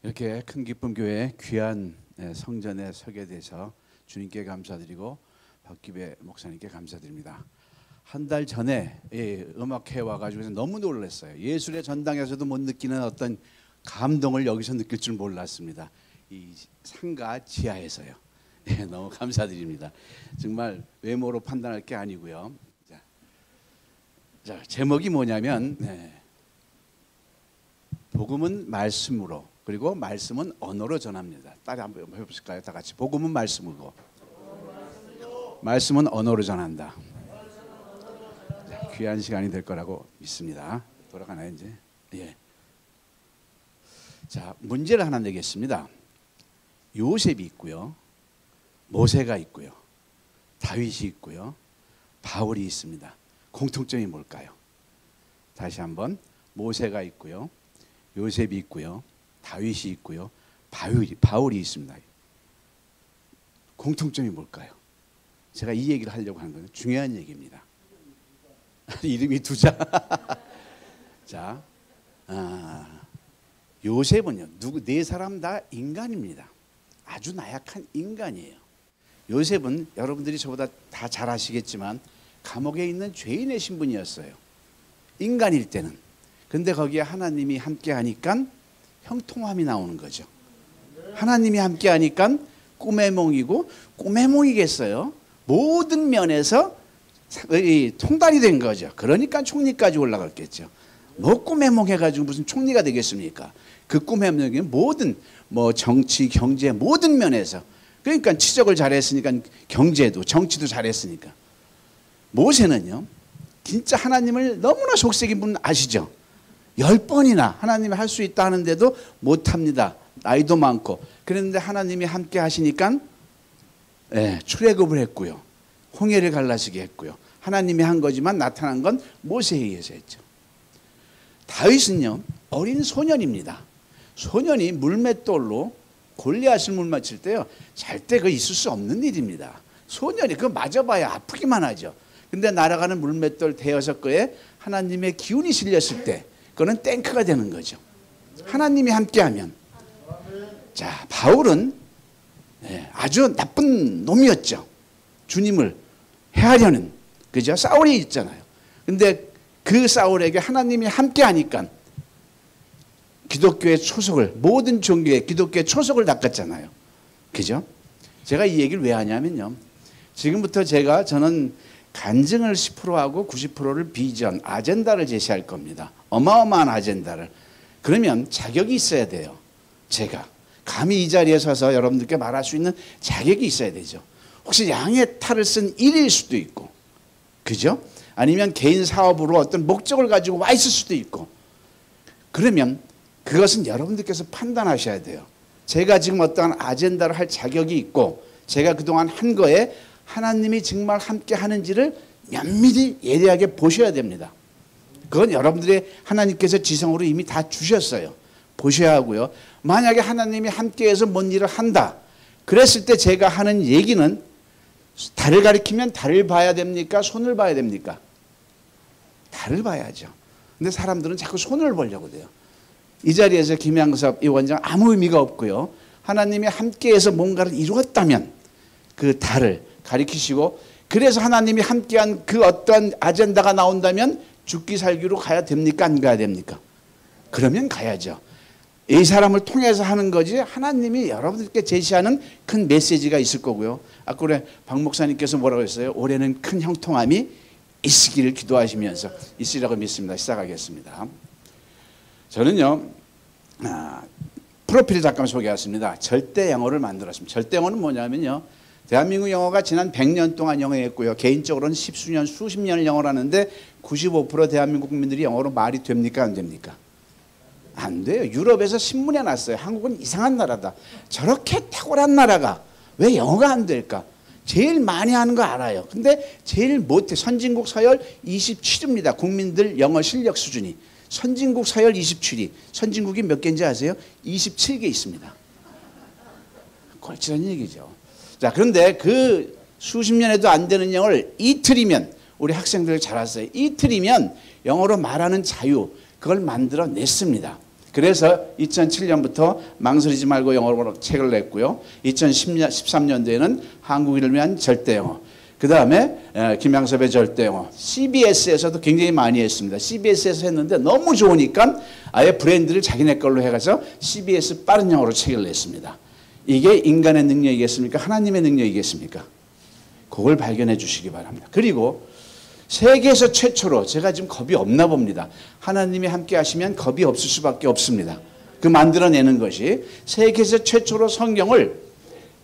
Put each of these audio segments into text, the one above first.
이렇게 큰 기쁨 교회 귀한 성전에 서게 돼서 주님께 감사드리고 박기배 목사님께 감사드립니다. 한 달 전에 음악회 와가지고 너무 놀랐어요. 예술의 전당에서도 못 느끼는 어떤 감동을 여기서 느낄 줄 몰랐습니다. 이 상가 지하에서요. 너무 감사드립니다. 정말 외모로 판단할 게 아니고요. 자, 제목이 뭐냐면 복음은 말씀으로, 그리고 말씀은 언어로 전합니다. 따라 한번 해보실까요? 다 같이. 복음은 말씀으로, 말씀은 언어로 전한다. 자, 귀한 시간이 될 거라고 믿습니다. 돌아가나요 이제? 예. 자, 문제를 하나 내겠습니다. 요셉이 있고요, 모세가 있고요, 다윗이 있고요, 바울이 있습니다. 공통점이 뭘까요? 다시 한번. 모세가 있고요, 요셉이 있고요, 다윗이 있고요, 바울이 있습니다. 공통점이 뭘까요? 제가 이 얘기를 하려고 하는 건 중요한 얘기입니다. 이름이 두자. 자, 요셉은요, 네 사람 다 인간입니다. 아주 나약한 인간이에요. 요셉은 여러분들이 저보다 다 잘 아시겠지만 감옥에 있는 죄인의 신분이었어요. 인간일 때는. 근데 거기에 하나님이 함께 하니까 형통함이 나오는 거죠. 하나님이 함께 하니까 꿈의 몽이고, 꿈의 몽이겠어요. 모든 면에서 통달이 된 거죠. 그러니까 총리까지 올라갔겠죠. 뭐 꿈의 몽 해가지고 무슨 총리가 되겠습니까? 그 꿈의 몽이 모든 정치, 경제 모든 면에서. 그러니까 치적을 잘했으니까 경제도 정치도 잘했으니까. 모세는요, 진짜 하나님을 너무나 속삭인 분 아시죠? 10번이나 하나님이 할 수 있다 하는데도 못합니다. 나이도 많고. 그런데 하나님이 함께 하시니까 출애굽을 했고요, 홍해를 갈라지게 했고요. 하나님이 한 거지만 나타난 건 모세에 의해서 했죠. 다윗은요, 어린 소년입니다. 소년이 물맷돌로 골리앗을 물맞힐 때요, 절대 그거 있을 수 없는 일입니다. 소년이 그거 맞아봐야 아프기만 하죠. 근데 날아가는 물맷돌 대여섯 거에 하나님의 기운이 실렸을 때 그거는 탱크가 되는 거죠. 하나님이 함께하면. 자, 바울은 아주 나쁜 놈이었죠. 주님을 해하려는, 그죠? 사울이 있잖아요. 근데 그 사울에게 하나님이 함께하니까 기독교의 초석을, 모든 종교의 기독교의 초석을 닦았잖아요. 그죠? 제가 이 얘기를 왜 하냐면요, 지금부터 저는 간증을 10%하고 90%를 비전, 아젠다를 제시할 겁니다. 어마어마한 아젠다를. 그러면 자격이 있어야 돼요. 제가 감히 이 자리에 서서 여러분들께 말할 수 있는 자격이 있어야 되죠. 혹시 양의 탈을 쓴 일일 수도 있고, 그죠? 아니면 개인 사업으로 어떤 목적을 가지고 와 있을 수도 있고. 그러면 그것은 여러분들께서 판단하셔야 돼요. 제가 지금 어떠한 아젠다를 할 자격이 있고, 제가 그동안 한 거에 하나님이 정말 함께 하는지를 면밀히 예리하게 보셔야 됩니다. 그건 여러분들의 하나님께서 지성으로 이미 다 주셨어요. 보셔야 하고요. 만약에 하나님이 함께해서 뭔 일을 한다, 그랬을 때 제가 하는 얘기는, 달을 가리키면 달을 봐야 됩니까? 손을 봐야 됩니까? 달을 봐야죠. 근데 사람들은 자꾸 손을 보려고 돼요. 이 자리에서 김양섭 이 원장 아무 의미가 없고요. 하나님이 함께해서 뭔가를 이루었다면 그 달을 가리키시고, 그래서 하나님이 함께한 그 어떤 아젠다가 나온다면 죽기 살기로 가야 됩니까? 안 가야 됩니까? 그러면 가야죠. 이 사람을 통해서 하는 거지, 하나님이 여러분들께 제시하는 큰 메시지가 있을 거고요. 아까 우리 박 목사님께서 뭐라고 했어요? 올해는 큰 형통함이 있으기를 기도하시면서 있으리라고 믿습니다. 시작하겠습니다. 저는요, 프로필을 잠깐 소개하겠습니다. 절대 영어를 만들었습니다. 절대 영어는 뭐냐면요, 대한민국 영어가 지난 100년 동안 영어했고요, 개인적으로는 십수년, 수십 년을 영어를 하는데 95% 대한민국 국민들이 영어로 말이 됩니까? 안 됩니까? 안 돼요. 유럽에서 신문에 났어요. 한국은 이상한 나라다. 저렇게 탁월한 나라가 왜 영어가 안 될까? 제일 많이 하는 거 알아요. 근데 제일 못해. 선진국 서열 27위입니다. 국민들 영어 실력 수준이. 선진국 서열 27위. 선진국이 몇 개인지 아세요? 27개 있습니다. 꼴찌란 얘기죠. 자, 그런데 그 수십 년에도 안 되는 영어를 이틀이면, 우리 학생들 잘 왔어요. 이틀이면 영어로 말하는 자유, 그걸 만들어냈습니다. 그래서 2007년부터 망설이지 말고 영어로 책을 냈고요. 2013년도에는 한국인을 위한 절대영어. 그 다음에 김양섭의 절대영어. CBS에서도 굉장히 많이 했습니다. CBS에서 했는데 너무 좋으니까 아예 브랜드를 자기네 걸로 해가서 CBS 빠른 영어로 책을 냈습니다. 이게 인간의 능력이겠습니까? 하나님의 능력이겠습니까? 그걸 발견해 주시기 바랍니다. 그리고 세계에서 최초로, 제가 지금 겁이 없나 봅니다. 하나님이 함께 하시면 겁이 없을 수밖에 없습니다. 그 만들어내는 것이 세계에서 최초로 성경을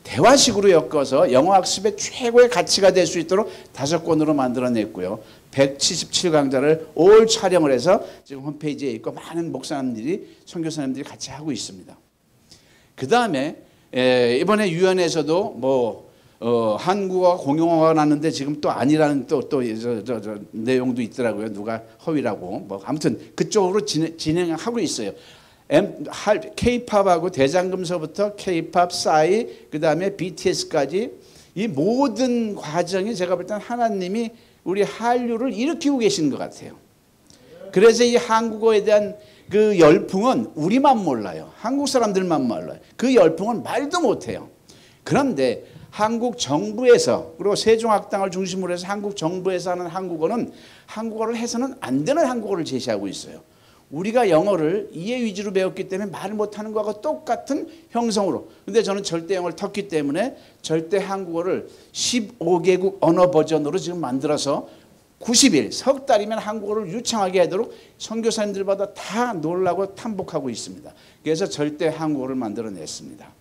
대화식으로 엮어서 영어학습의 최고의 가치가 될 수 있도록 5권으로 만들어냈고요. 177강좌를 올 촬영을 해서 지금 홈페이지에 있고 많은 목사님들이, 선교사님들이 같이 하고 있습니다. 그 다음에 이번에 유엔에서도 한국어 공용어가 났는데 지금 또 아니라는 또 내용도 있더라고요. 누가 허위라고. 아무튼 그쪽으로 진행하고 있어요. K-팝하고 대장금서부터 K-팝, 싸이, 그 다음에 BTS까지 이 모든 과정이 제가 볼 때는 하나님이 우리 한류를 일으키고 계신 것 같아요. 그래서 이 한국어에 대한 그 열풍은 우리만 몰라요. 한국 사람들만 몰라요. 그 열풍은 말도 못해요. 그런데 한국 정부에서, 그리고 세종학당을 중심으로 해서 한국 정부에서 하는 한국어는 한국어를 해서는 안 되는 한국어를 제시하고 있어요. 우리가 영어를 이해 위주로 배웠기 때문에 말을 못하는 것과 똑같은 형성으로. 근데 저는 절대 영어를 텄기 때문에 절대 한국어를 15개국 언어 버전으로 지금 만들어서 90일, 석 달이면 한국어를 유창하게 하도록 선교사님들마다 다 놀라고 탐복하고 있습니다. 그래서 절대 한국어를 만들어냈습니다.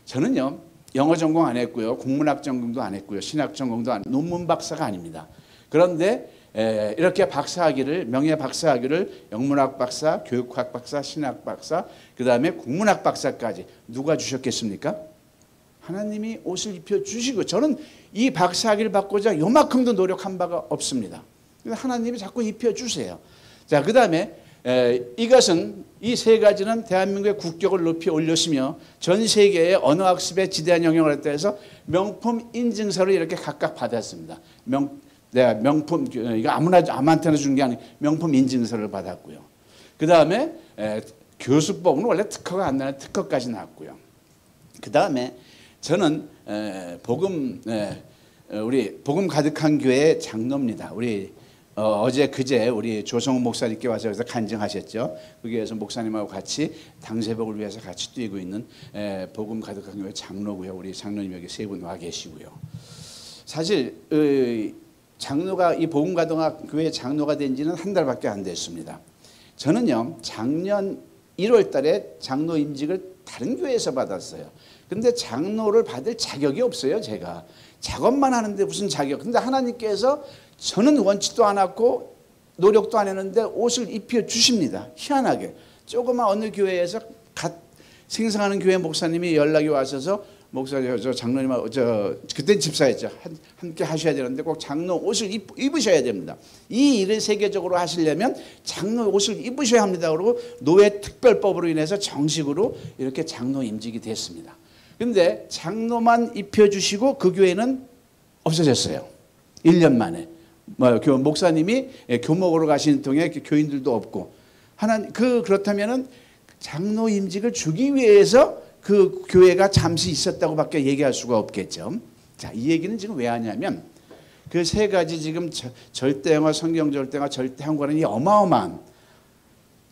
저는요, 영어 전공 안 했고요. 국문학 전공도 안 했고요. 신학 전공도 안, 논문 박사가 아닙니다. 그런데 이렇게 박사학위를, 명예 박사학위를 영문학 박사, 교육학 박사, 신학 박사, 그 다음에 국문학 박사까지 누가 주셨겠습니까? 하나님이 옷을 입혀주시고, 저는 이 박사학위를 받고자 요만큼도 노력한 바가 없습니다. 하나님이 자꾸 입혀주세요. 자, 그 다음에 이것은, 이 세 가지는 대한민국의 국격을 높이 올렸으며 전 세계의 언어학습에 지대한 영향을 했다 해서 명품 인증서를 이렇게 각각 받았습니다. 명품, 이거 아무한테나 주는 게 아니고 명품 인증서를 받았고요. 그 다음에 교수법은 원래 특허가 안 나는 특허까지 나왔고요. 그 다음에 저는 우리 복음 가득한 교회 장로입니다. 우리 어제 그제 우리 조성우 목사님께 와서 여기서 간증하셨죠. 거기에서 목사님하고 같이 당세복을 위해서 같이 뛰고 있는 복음 가득한 교회 장로고요. 우리 장로님 여기 세 분 와 계시고요. 사실 장로가, 이 복음 가득한 교회 장로가 된 지는 한 달밖에 안 됐습니다. 저는요, 작년 1월 달에 장로 임직을 다른 교회에서 받았어요. 근데 장로를 받을 자격이 없어요. 제가 작업만 하는데 무슨 자격. 근데 하나님께서 저는 원치도 않았고 노력도 안 했는데 옷을 입혀 주십니다. 희한하게. 조그만 어느 교회에서 생성하는 교회 목사님이 연락이 와셔서, 목사님, 저 장로님, 그땐 집사였죠. 함께 하셔야 되는데 꼭 장로 옷을 입으셔야 됩니다. 이 일을 세계적으로 하시려면 장로 옷을 입으셔야 합니다. 그리고 노예 특별법으로 인해서 정식으로 이렇게 장로 임직이 됐습니다. 그런데 장로만 입혀주시고 그 교회는 없어졌어요. 1년 만에. 목사님이 교목으로 가시는 통에 교인들도 없고. 그렇다면은 장로 임직을 주기 위해서 그 교회가 잠시 있었다고 밖에 얘기할 수가 없겠죠. 자, 이 얘기는 지금 왜 하냐면 그 세 가지 지금 절대영어, 성경절대영어, 절대한국어는 이 어마어마한,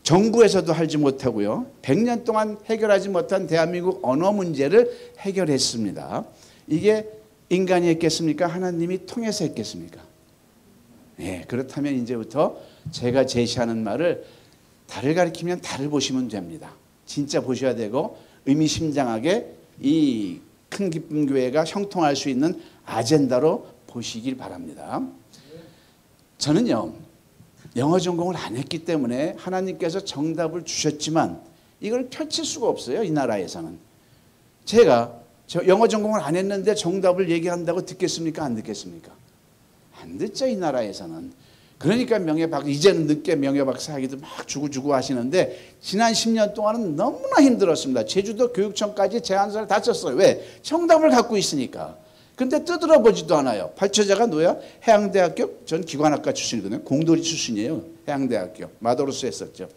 정부에서도 하지 못하고요. 100년 동안 해결하지 못한 대한민국 언어 문제를 해결했습니다. 이게 인간이 했겠습니까? 하나님이 통해서 했겠습니까? 네, 그렇다면 이제부터 제가 제시하는 말을 달을 가리키면 달을 보시면 됩니다. 진짜 보셔야 되고 의미심장하게 이 큰 기쁨 교회가 형통할 수 있는 아젠다로 보시길 바랍니다. 저는요, 영어 전공을 안 했기 때문에 하나님께서 정답을 주셨지만 이걸 펼칠 수가 없어요. 이 나라에서는. 제가 영어 전공을 안 했는데 정답을 얘기한다고 듣겠습니까? 안 듣겠습니까? 안 듣죠. 이 나라에서는. 그러니까 이제는 늦게 명예박사 하기도 막 주구주구 하시는데 지난 10년 동안은 너무나 힘들었습니다. 제주도 교육청까지 제안서를 다 썼어요. 왜? 정답을 갖고 있으니까. 근데 뜯어보지도 않아요. 발표자가 누구야? 해양대학교, 전 기관학과 출신이거든요. 공돌이 출신이에요. 해양대학교. 마도로스 했었죠.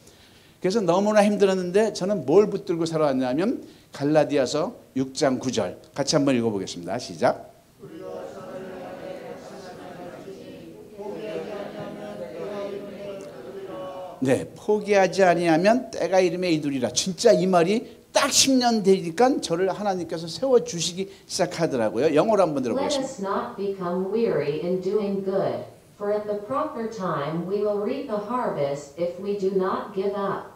그래서 너무나 힘들었는데 저는 뭘 붙들고 살아왔냐면 갈라디아서 6장 9절 같이 한번 읽어보겠습니다. 시작. 네, 포기하지 아니하면 때가 이름에 이르리라. 진짜 이 말이 딱 10년 되니까 저를 하나님께서 세워주시기 시작하더라고요. 영어로 한번 들어보겠습니다. Let us not become weary in doing good, for at the proper time we will reap a harvest if we do not give up.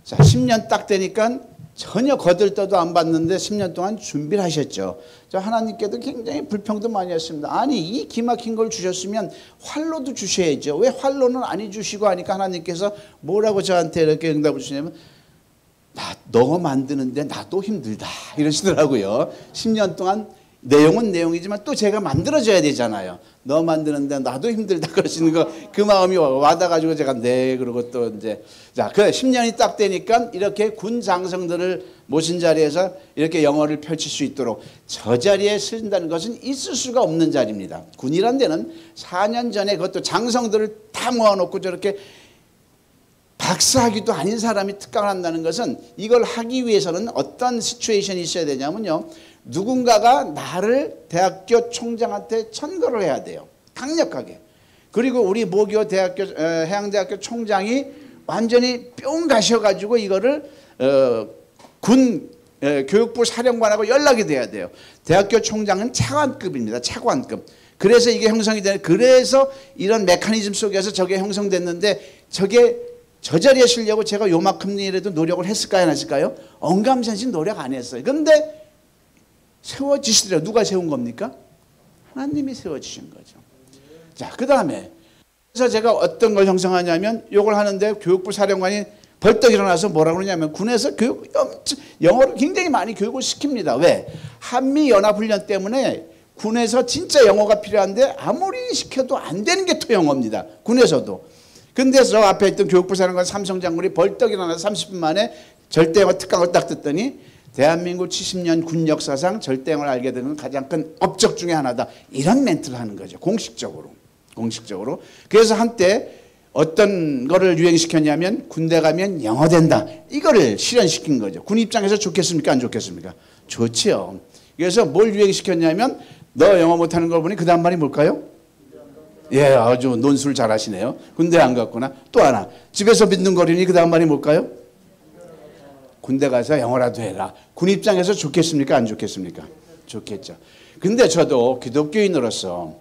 자, 10년 딱 되니까 전혀 거들떠도 안 받는데 10년 동안 준비를 하셨죠. 저 하나님께도 굉장히 불평도 많이 했습니다. 아니 이 기막힌 걸 주셨으면 활로도 주셔야죠. 왜 활로는 안 해주시고 하니까 하나님께서 뭐라고 저한테 이렇게 응답을 주시냐면 너 만드는데 나도 힘들다 이러시더라고요. 10년 동안 내용은 내용이지만 또 제가 만들어줘야 되잖아요. 너 만드는데 나도 힘들다 그러시는 거 그 마음이 와닿아가지고 제가 네 그러고 또 이제 자, 그 10년이 딱 되니까 이렇게 군 장성들을 모신 자리에서 이렇게 영어를 펼칠 수 있도록 저 자리에 쓴다는 것은 있을 수가 없는 자리입니다. 군이란 데는 4년 전에 그것도 장성들을 다 모아놓고 저렇게 박사학위도 아닌 사람이 특강을 한다는 것은 이걸 하기 위해서는 어떤 시츄에이션이 있어야 되냐면요. 누군가가 나를 대학교 총장한테 천거를 해야 돼요. 강력하게. 그리고 우리 모교 대학교 해양대학교 총장이 완전히 뿅 가셔가지고 이거를 군 교육부 사령관하고 연락이 돼야 돼요. 대학교 총장은 차관급입니다. 차관급. 그래서 이게 형성이 되는 그래서 이런 메커니즘 속에서 저게 형성됐는데 저게 저 자리에 쓰려고 제가 요만큼이라도 노력을 했을까요? 안 했을까요? 언감생심 노력 안 했어요. 그런데 세워지시더라고요. 누가 세운 겁니까? 하나님이 세워주신 거죠. 자, 그 다음에 그래서 제가 어떤 걸 형성하냐면 요걸 하는데 교육부 사령관이 벌떡 일어나서 뭐라고 그러냐면 군에서 영어를 굉장히 많이 교육을 시킵니다. 왜? 한미연합훈련 때문에 군에서 진짜 영어가 필요한데 아무리 시켜도 안 되는 게 토영어입니다. 군에서도. 근데 저 앞에 있던 교육부 사령관 삼성장군이 벌떡 일어나서 30분 만에 절대영어 특강을 딱 듣더니 대한민국 70년 군 역사상 절대영어를 알게 되는 가장 큰 업적 중에 하나다. 이런 멘트를 하는 거죠. 공식적으로. 그래서 한때 어떤 거를 유행시켰냐면 군대 가면 영어 된다. 이거를 실현시킨 거죠. 군 입장에서 좋겠습니까? 안 좋겠습니까? 좋지요. 그래서 뭘 유행시켰냐면 너 영어 못하는 걸 보니 그 다음 말이 뭘까요? 예, 아주 논술 잘하시네요. 군대 안 갔구나. 또 하나. 집에서 빈둥거리니 그 다음 말이 뭘까요? 군대 가서 영어라도 해라. 군 입장에서 좋겠습니까? 안 좋겠습니까? 좋겠죠. 근데 저도 기독교인으로서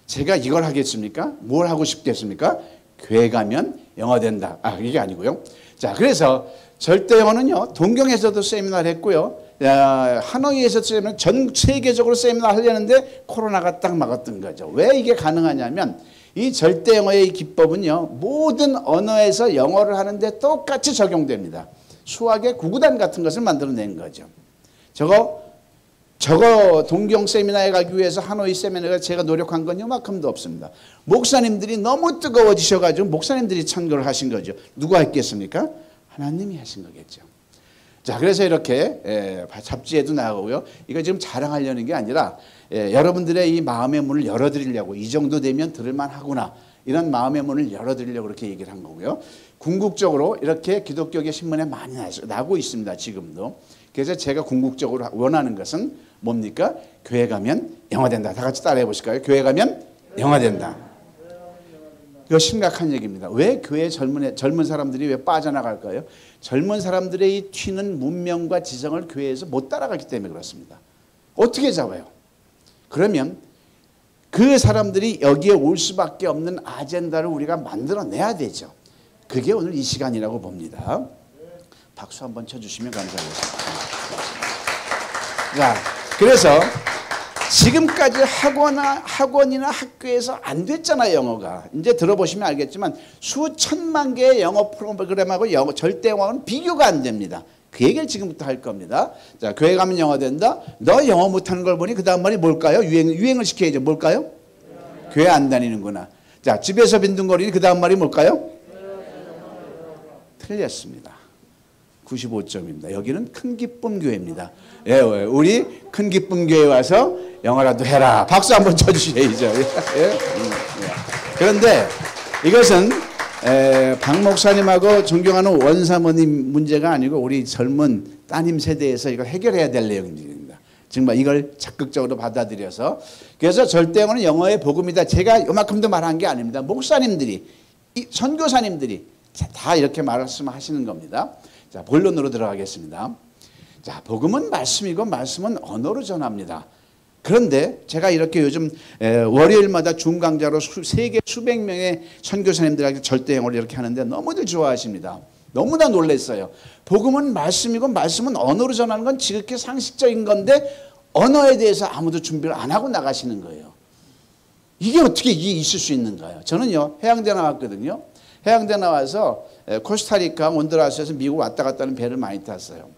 제가 이걸 하겠습니까? 뭘 하고 싶겠습니까? 교회 가면 영어 된다. 이게 아니고요. 자, 그래서 절대 영어는요, 동경에서도 세미나를 했고요. 하노이에서 세미나, 전 세계적으로 세미나 하려는데 코로나가 딱 막았던 거죠. 왜 이게 가능하냐면 이 절대 영어의 기법은요, 모든 언어에서 영어를 하는데 똑같이 적용됩니다. 수학의 구구단 같은 것을 만들어낸 거죠. 저거 동경 세미나에 가기 위해서 하노이 세미나에 제가 노력한 건 요만큼도 없습니다. 목사님들이 너무 뜨거워지셔가지고 목사님들이 참여를 하신 거죠. 누가 했겠습니까? 하나님이 하신 거겠죠. 자, 그래서 이렇게 잡지에도 나가고요. 이거 지금 자랑하려는 게 아니라 여러분들의 이 마음의 문을 열어드리려고 이 정도 되면 들을만 하구나. 이런 마음의 문을 열어드리려고 그렇게 얘기를 한 거고요. 궁극적으로 이렇게 기독교계 신문에 많이 나고 있습니다. 지금도. 그래서 제가 궁극적으로 원하는 것은 뭡니까? 교회 가면 영어 된다. 다 같이 따라해 보실까요? 교회 가면 영어 된다. 이거 심각한 얘기입니다. 왜 교회 젊은 사람들이 왜 빠져나갈까요? 젊은 사람들의 이 튀는 문명과 지성을 교회에서 못 따라가기 때문에 그렇습니다. 어떻게 잡아요? 그러면 그 사람들이 여기에 올 수밖에 없는 아젠다를 우리가 만들어내야 되죠. 그게 오늘 이 시간이라고 봅니다. 박수 한번 쳐주시면 감사하겠습니다. 자, 그래서 지금까지 학원이나 학교에서 안 됐잖아요, 영어가. 이제 들어보시면 알겠지만 수천만 개의 영어 프로그램하고 절대 영어는 비교가 안 됩니다. 그 얘기를 지금부터 할 겁니다. 자, 교회 가면 영어 된다. 너 영어 못하는 걸 보니 그 다음 말이 뭘까요? 유행을 시켜야죠. 뭘까요? 교회 안 다니는구나. 자, 집에서 빈둥거리니 그 다음 말이 뭘까요? 틀렸습니다. 95점입니다. 여기는 큰 기쁨 교회입니다. 예, 우리 큰 기쁨 교회 와서 영어라도 해라. 박수 한번 쳐주셔야죠. 예? 그런데 이것은 박 목사님하고 존경하는 원사모님 문제가 아니고 우리 젊은 따님 세대에서 이걸 해결해야 될 내용입니다. 정말 이걸 적극적으로 받아들여서. 그래서 절대어는 영어의 복음이다. 제가 요만큼도 말한 게 아닙니다. 목사님들이, 선교사님들이 다 이렇게 말씀하시는 겁니다. 자, 본론으로 들어가겠습니다. 자, 복음은 말씀이고 말씀은 언어로 전합니다. 그런데 제가 이렇게 요즘 월요일마다 중강자로 세계 수백 명의 선교사님들에게 절대 영어를 이렇게 하는데 너무들 좋아하십니다. 너무나 놀랐어요. 복음은 말씀이고 말씀은 언어로 전하는 건 지극히 상식적인 건데 언어에 대해서 아무도 준비를 안 하고 나가시는 거예요. 이게 어떻게 이게 있을 수 있는가요? 저는요, 해양대 나왔거든요. 해양대 나와서 코스타리카, 온두라스에서 미국 왔다 갔다 하는 배를 많이 탔어요.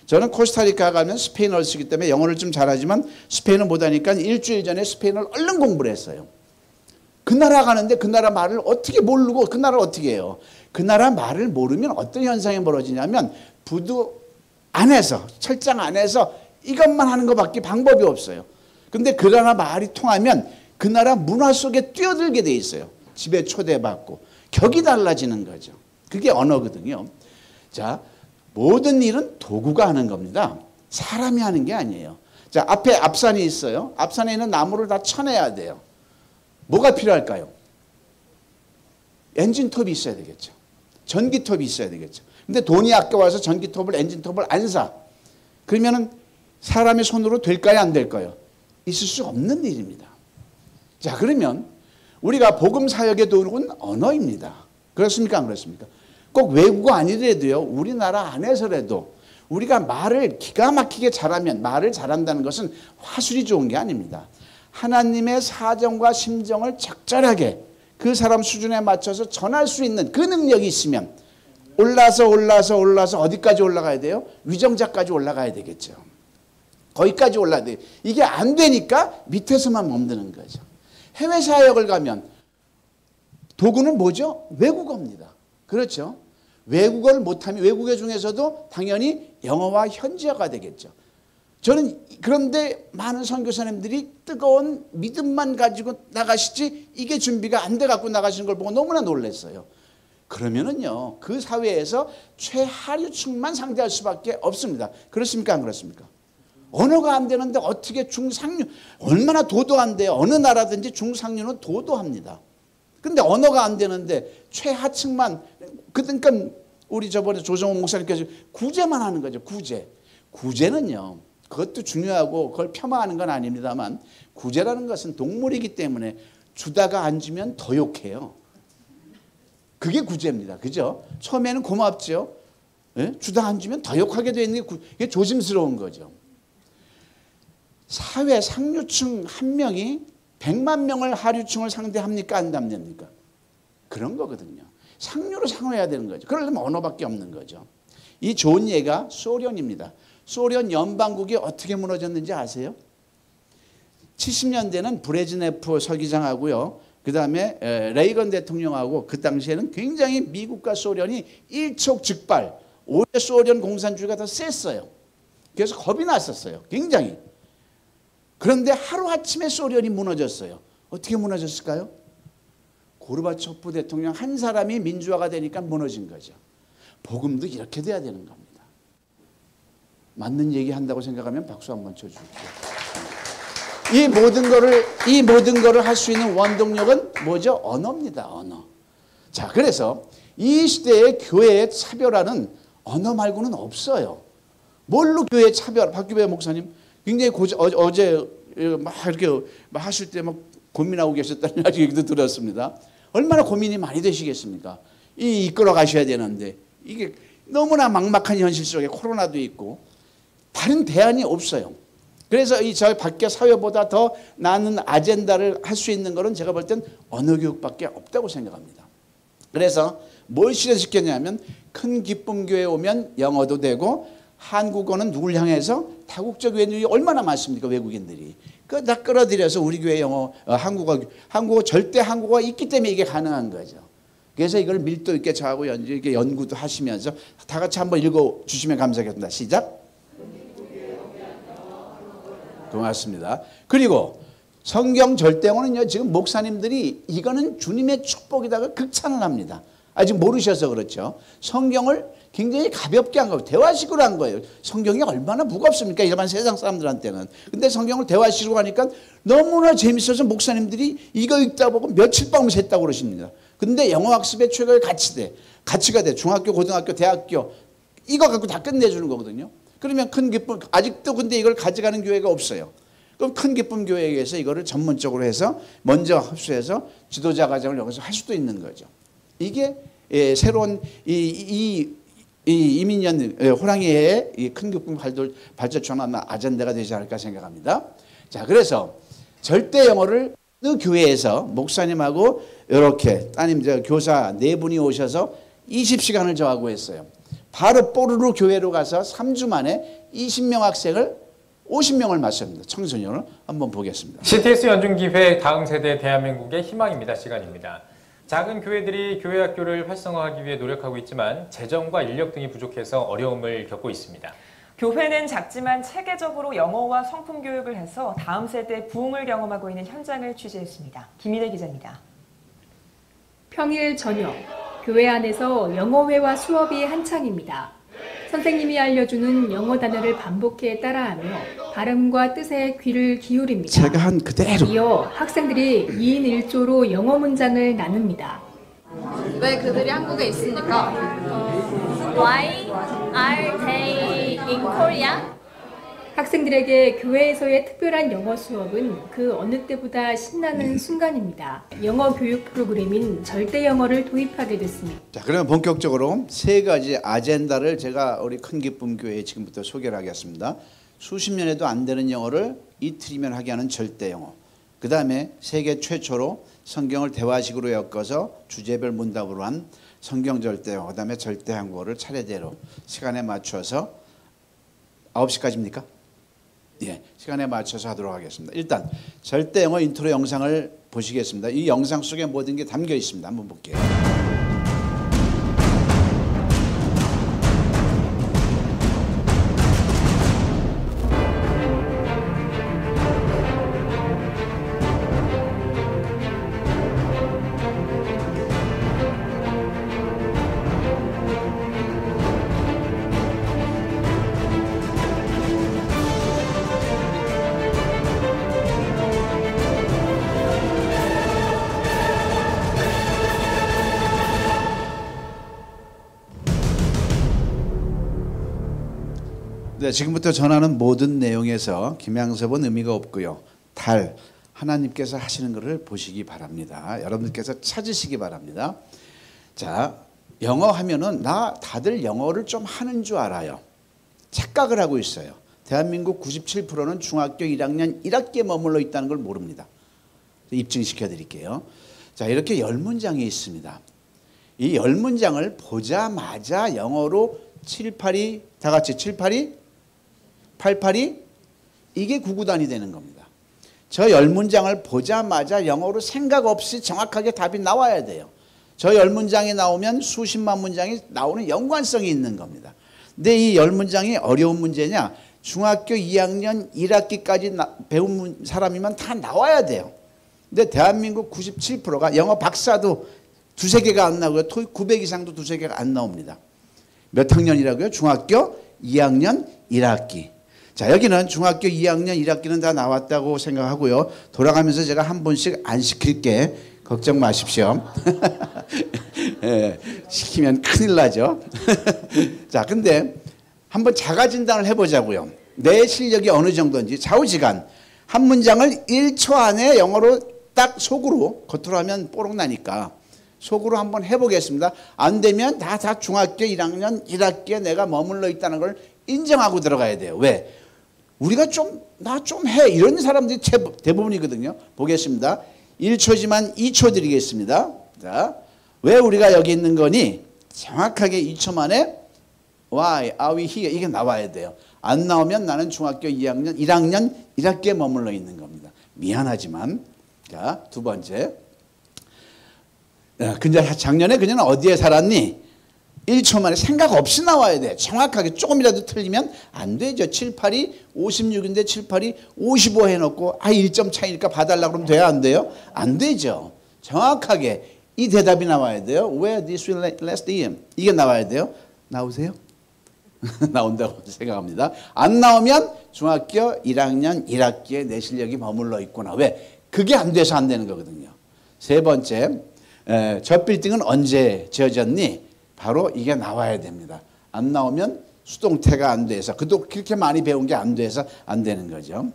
저는 코스타리카 가면 스페인어를 쓰기 때문에 영어를 좀 잘하지만 스페인어 못하니까 일주일 전에 스페인어를 얼른 공부를 했어요. 그 나라 가는데 그 나라 말을 어떻게 모르고 그 나라를 어떻게 해요? 그 나라 말을 모르면 어떤 현상이 벌어지냐면 부두 안에서, 철장 안에서 이것만 하는 것밖에 방법이 없어요. 근데 그 나라 말이 통하면 그 나라 문화 속에 뛰어들게 돼 있어요. 집에 초대받고. 격이 달라지는 거죠. 그게 언어거든요. 자, 모든 일은 도구가 하는 겁니다. 사람이 하는 게 아니에요. 자, 앞에 앞산이 있어요. 앞산에 있는 나무를 다 쳐내야 돼요. 뭐가 필요할까요? 엔진톱이 있어야 되겠죠. 전기톱이 있어야 되겠죠. 근데 돈이 아까워서 전기톱을, 엔진톱을 안 사. 그러면은 사람의 손으로 될까요? 안 될까요? 있을 수 없는 일입니다. 자, 그러면 우리가 복음 사역의 도구는 언어입니다. 그렇습니까? 안 그렇습니까? 꼭 외국어 아니더라도요, 우리나라 안에서라도 우리가 말을 기가 막히게 잘하면, 말을 잘한다는 것은 화술이 좋은 게 아닙니다. 하나님의 사정과 심정을 적절하게 그 사람 수준에 맞춰서 전할 수 있는 그 능력이 있으면 올라서 어디까지 올라가야 돼요? 위정자까지 올라가야 되겠죠. 거기까지 올라야 돼요. 이게 안 되니까 밑에서만 멈드는 거죠. 해외 사역을 가면 도구는 뭐죠? 외국어입니다. 그렇죠? 외국어를 못하면 외국어 중에서도 당연히 영어와 현지어가 되겠죠. 저는 그런데 많은 선교사님들이 뜨거운 믿음만 가지고 나가시지 이게 준비가 안 돼 갖고 나가시는 걸 보고 너무나 놀랐어요. 그러면은요, 그 사회에서 최하류층만 상대할 수밖에 없습니다. 그렇습니까? 안 그렇습니까? 언어가 안 되는데 어떻게 중상류, 얼마나 도도한데요. 어느 나라든지 중상류는 도도합니다. 근데 언어가 안 되는데 최하층만, 그러니까 우리 저번에 조정호 목사님께서 구제만 하는 거죠. 구제는요, 그것도 중요하고 그걸 폄하하는 건 아닙니다만 구제라는 것은 동물이기 때문에 주다가 안 주면 더 욕해요. 그게 구제입니다. 그죠? 처음에는 고맙죠. 예? 주다 안 주면 더 욕하게 되는 게 조심스러운 거죠. 사회 상류층 한 명이 100만 명을 하류층을 상대합니까? 안 합니까? 그런 거거든요. 상류로 상호해야 되는 거죠. 그러려면 언어밖에 없는 거죠. 이 좋은 예가 소련입니다. 소련 연방국이 어떻게 무너졌는지 아세요? 70년대는 브레즈네프 서기장하고요. 그 다음에 레이건 대통령하고 그 당시에는 굉장히 미국과 소련이 일촉즉발, 오히려 소련 공산주의가 더 셌어요. 그래서 겁이 났었어요. 굉장히. 그런데 하루아침에 소련이 무너졌어요. 어떻게 무너졌을까요? 고르바초프 대통령 한 사람이 민주화가 되니까 무너진 거죠. 복음도 이렇게 돼야 되는 겁니다. 맞는 얘기 한다고 생각하면 박수 한번 쳐주십시오. 이 모든 거를 할 수 있는 원동력은 뭐죠? 언어입니다. 언어. 자, 그래서 이 시대의 교회의 차별화는 언어 말고는 없어요. 뭘로 교회 차별? 박규배 목사님 굉장히 어제 막 이렇게 하실 때 막 고민하고 계셨다는 얘기도 들었습니다. 얼마나 고민이 많이 되시겠습니까? 이끌어 가셔야 되는데 이게 너무나 막막한 현실 속에 코로나도 있고 다른 대안이 없어요. 그래서 저희 밖에 사회보다 더 나은 아젠다를 할 수 있는 것은 제가 볼 땐 언어 교육밖에 없다고 생각합니다. 그래서 뭘 실현시켰냐면 큰 기쁨 교회에 오면 영어도 되고 한국어는 누굴 향해서 다국적 외국인이 얼마나 많습니까? 외국인들이. 그거 다 끌어들여서 우리 교회 영어, 한국어 절대 한국어가 있기 때문에 이게 가능한 거죠. 그래서 이걸 밀도 있게 저하고 이렇게 연구도 하시면서 다 같이 한번 읽어주시면 감사하겠습니다. 시작. 고맙습니다. 그리고 성경 절대어는요, 지금 목사님들이 이거는 주님의 축복이다가 극찬을 합니다. 아직 모르셔서 그렇죠. 성경을 굉장히 가볍게 한 거예요. 대화식으로 한 거예요. 성경이 얼마나 무겁습니까? 일반 세상 사람들한테는. 근데 성경을 대화식으로 하니까 너무나 재밌어서 목사님들이 이거 읽다 보고 며칠 밤을 샜다고 그러십니다. 근데 영어학습의 최고의 가치가 돼. 중학교, 고등학교, 대학교 이거 갖고 다 끝내주는 거거든요. 그러면 큰 기쁨, 아직도 근데 이걸 가져가는 교회가 없어요. 그럼 큰 기쁨 교회에서 이거를 전문적으로 해서 먼저 흡수해서 지도자 과정을 여기서 할 수도 있는 거죠. 이게 새로운 이민년 호랑이의 큰 기쁨 발전하는 아젠다가 되지 않을까 생각합니다. 자, 그래서 절대 영어를 어느 교회에서 목사님하고 이렇게 따님 교사 네 분이 오셔서 20시간을 저하고 했어요. 바로 뽀르르 교회로 가서 3주 만에 20명 학생을 50명을 맞습니다. 청소년을 한번 보겠습니다. CTS 연중기획 다음 세대 대한민국의 희망입니다. 시간입니다. 작은 교회들이 교회 학교를 활성화하기 위해 노력하고 있지만 재정과 인력 등이 부족해서 어려움을 겪고 있습니다. 교회는 작지만 체계적으로 영어와 성품 교육을 해서 다음 세대 부흥을 경험하고 있는 현장을 취재했습니다. 김인혜 기자입니다. 평일 저녁, 교회 안에서 영어회화 수업이 한창입니다. 선생님이 알려주는 영어 단어를 반복해 따라하며 발음과 뜻에 귀를 기울입니다. 제가 한 그대로. 이어 학생들이 2인 1조로 영어 문장을 나눕니다. 왜 그들이 한국에 있습니까? Why are they in Korea? 학생들에게 교회에서의 특별한 영어 수업은 그 어느 때보다 신나는 순간입니다. 영어 교육 프로그램인 절대 영어를 도입하게 됐습니다. 자, 그러면 본격적으로 세 가지 아젠다를 제가 우리 큰 기쁨 교회에 지금부터 소개를 하겠습니다. 수십 년에도 안 되는 영어를 이틀이면 하게 하는 절대 영어. 그 다음에 세계 최초로 성경을 대화식으로 엮어서 주제별 문답으로 한 성경 절대 영어. 그 다음에 절대 한국어를 차례대로 시간에 맞춰서 9시까지입니까? 예, 시간에 맞춰서 하도록 하겠습니다. 일단 절대 영어 인트로 영상을 보시겠습니다. 이 영상 속에 모든 게 담겨 있습니다. 한번 볼게요. 네, 지금부터 전하는 모든 내용에서 김양섭은 의미가 없고요. 달, 하나님께서 하시는 것을 보시기 바랍니다. 여러분들께서 찾으시기 바랍니다. 자, 영어 하면은 다들 영어를 좀 하는 줄 알아요. 착각을 하고 있어요. 대한민국 97%는 중학교 1학년 1학기에 머물러 있다는 걸 모릅니다. 입증시켜 드릴게요. 자, 이렇게 10문장이 있습니다. 이 10문장을 보자마자 영어로 782, 다 같이 782, 882, 이게 구구단이 되는 겁니다. 저 10문장을 보자마자 영어로 생각 없이 정확하게 답이 나와야 돼요. 저 10문장이 나오면 수십만 문장이 나오는 연관성이 있는 겁니다. 근데 이 10문장이 어려운 문제냐? 중학교 2학년 1학기까지 배운 사람이면 다 나와야 돼요. 근데 대한민국 97%가 영어 박사도 두세 개가 안 나오고요. 토익 900 이상도 두세 개가 안 나옵니다. 몇 학년이라고요? 중학교 2학년 1학기. 자, 여기는 중학교 2학년 1학기는 다 나왔다고 생각하고요. 돌아가면서 제가 한 번씩 안 시킬게. 걱정 마십시오. 예, 시키면 큰일 나죠. 자, 근데 한번 자가 진단을 해보자고요. 내 실력이 어느 정도인지 좌우지간 한 문장을 1초 안에 영어로 딱 속으로, 겉으로 하면 뽀록 나니까 속으로 한번 해보겠습니다. 안 되면 다 중학교 1학년 1학기에 내가 머물러 있다는 걸 인정하고 들어가야 돼요. 왜? 우리가 나 좀 해. 이런 사람들이 대부분이거든요. 보겠습니다. 1초지만 2초 드리겠습니다. 자, 왜 우리가 여기 있는 거니? 정확하게 2초 만에 Why are we here? 이게 나와야 돼요. 안 나오면 나는 중학교 2학년 1학년 1학기에 머물러 있는 겁니다. 미안하지만. 자, 두 번째. 근데 작년에 그녀는 어디에 살았니? 1초 만에 생각 없이 나와야 돼. 정확하게 조금이라도 틀리면 안 되죠. 782, 56인데 782, 55 해놓고 1점 차이니까 봐달라고 그러면 돼야 안 돼요? 안 되죠. 정확하게 이 대답이 나와야 돼요. Where this will last year. 이게 나와야 돼요. 나오세요? 나온다고 생각합니다. 안 나오면 중학교 1학년 1학기에 내 실력이 머물러 있구나. 왜? 그게 안 돼서 안 되는 거거든요. 세 번째, 저 빌딩은 언제 지어졌니? 바로 이게 나와야 됩니다. 안 나오면 수동태가 안 돼서 그렇게 많이 배운 게 안 돼서 안 되는 거죠.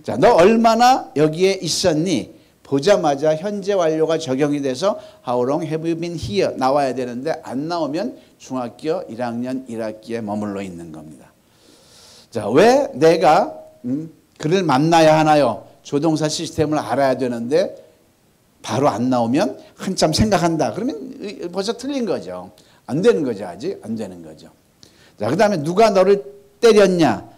자, 너 얼마나 여기에 있었니? 보자마자 현재 완료가 적용이 돼서 How long have you been here? 나와야 되는데 안 나오면 중학교 1학년 1학기에 머물러 있는 겁니다. 자, 왜 내가 그를 만나야 하나요? 조동사 시스템을 알아야 되는데 바로 안 나오면 한참 생각한다. 그러면 벌써 틀린 거죠. 안 되는 거죠. 아직 안 되는 거죠. 자, 그 다음에 누가 너를 때렸냐?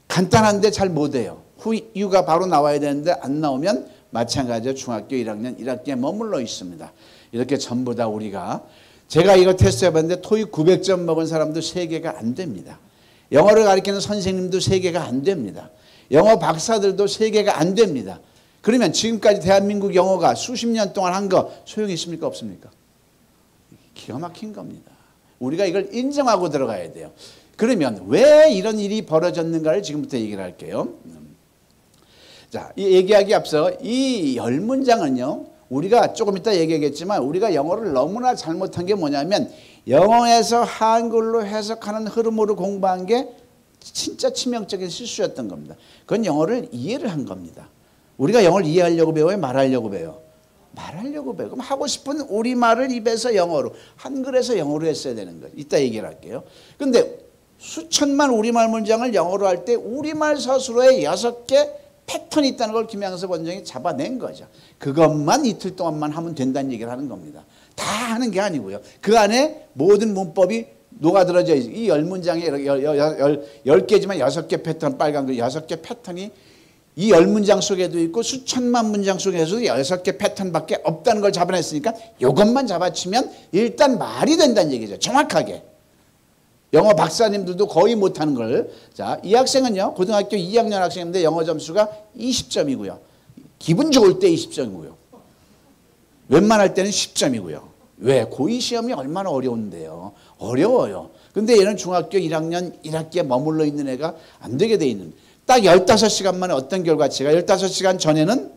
간단한데 잘 못해요. 후유가 바로 나와야 되는데 안 나오면 마찬가지로 중학교 1학년 1학기에 머물러 있습니다. 이렇게 전부 다 우리가 제가 이거 테스트 해봤는데 토익 900점 먹은 사람도 3개가 안 됩니다. 영어를 가르치는 선생님도 3개가 안 됩니다. 영어 박사들도 3개가 안 됩니다. 그러면 지금까지 대한민국 영어가 수십 년 동안 한 거 소용이 있습니까? 없습니까? 기가 막힌 겁니다. 우리가 이걸 인정하고 들어가야 돼요. 그러면 왜 이런 일이 벌어졌는가를 지금부터 얘기를 할게요. 자, 이 얘기하기 앞서 이 10문장은요. 우리가 조금 이따 얘기하겠지만 우리가 영어를 너무나 잘못한 게 뭐냐면 영어에서 한글로 해석하는 흐름으로 공부한 게 진짜 치명적인 실수였던 겁니다. 그건 영어를 이해를 한 겁니다. 우리가 영어를 이해하려고 배워요? 말하려고 배워요? 말하려고 배워. 그럼 하고 싶은 우리말을 입에서 영어로, 한글에서 영어로 했어야 되는 거예요. 이따 얘기를 할게요. 근데 수천만 우리말 문장을 영어로 할 때 우리말 서술어에 6개 패턴이 있다는 걸 김양섭 원장이 잡아낸 거죠. 그것만 이틀 동안만 하면 된다는 얘기를 하는 겁니다. 다 하는 게 아니고요. 그 안에 모든 문법이 녹아들어져 있어요. 이 10문장에 10개지만 6개 패턴, 빨간 거 6개 패턴이 이 10문장 속에도 있고 수천만 문장 속에서도 6개 패턴밖에 없다는 걸 잡아냈으니까 이것만 잡아치면 일단 말이 된다는 얘기죠. 정확하게. 영어 박사님들도 거의 못하는 걸. 자, 이 학생은요. 고등학교 2학년 학생인데 영어 점수가 20점이고요. 기분 좋을 때 20점이고요. 웬만할 때는 10점이고요. 왜? 고2 시험이 얼마나 어려운데요. 어려워요. 근데 얘는 중학교 1학년 1학기에 머물러 있는 애가 안 되게 돼 있는. 딱 15시간 만에 어떤 결과치가 15시간 전에는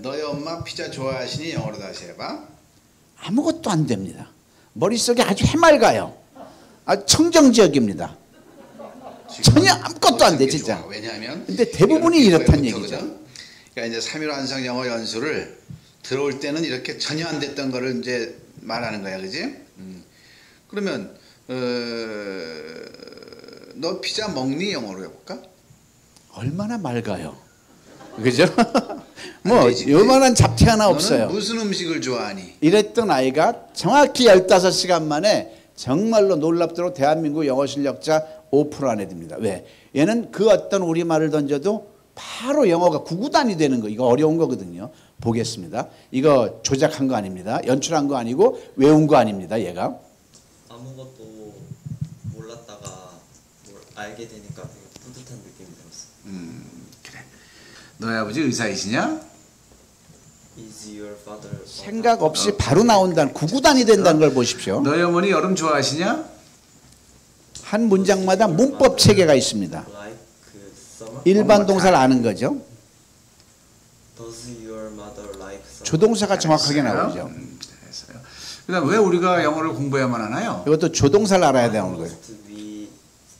너희 엄마 피자 좋아하시니 영어로 다시 해봐. 아무것도 안 됩니다. 머릿속에 아주 해맑아요. 아주 청정지역입니다. 전혀 아무것도 안 돼 진짜. 왜냐하면 근데 대부분이 이렇단 얘기죠. 그러니까 이제 3일 완성 영어 연수를 들어올 때는 이렇게 전혀 안 됐던 거를 이제 말하는 거야, 그지? 그러면 너 피자 먹니 영어로 해볼까? 얼마나 맑아요. 그죠? 뭐 요만한 잡티 하나 없어요. 무슨 음식을 좋아하니? 이랬던 아이가 정확히 15시간 만에 정말로 놀랍도록 대한민국 영어 실력자 5% 안에 듭니다. 왜? 얘는 그 어떤 우리말을 던져도 바로 영어가 구구단이 되는 거. 이거 어려운 거거든요. 보겠습니다. 이거 조작한 거 아닙니다. 연출한 거 아니고 외운 거 아닙니다. 얘가. 아무것도 몰랐다가 알게 되니까 되게 뿌듯한 느낌이 들었어요. 그래. 너희 아버지 의사이시냐? Is your father 생각 없이 바로 나온다는 구구단이 된다는 걸 보십시오. 너희 어머니 여름 좋아하시냐? 한 문장마다 문법 체계가 있습니다. like summer? 일반 동사를 아는 거죠. Does your mother like summer? 조동사가 정확하게 나오죠. 잘했어요. 그다음 왜 우리가 영어를 공부해야만 하나요? 이것도 조동사를 알아야 되는 거예요. Must we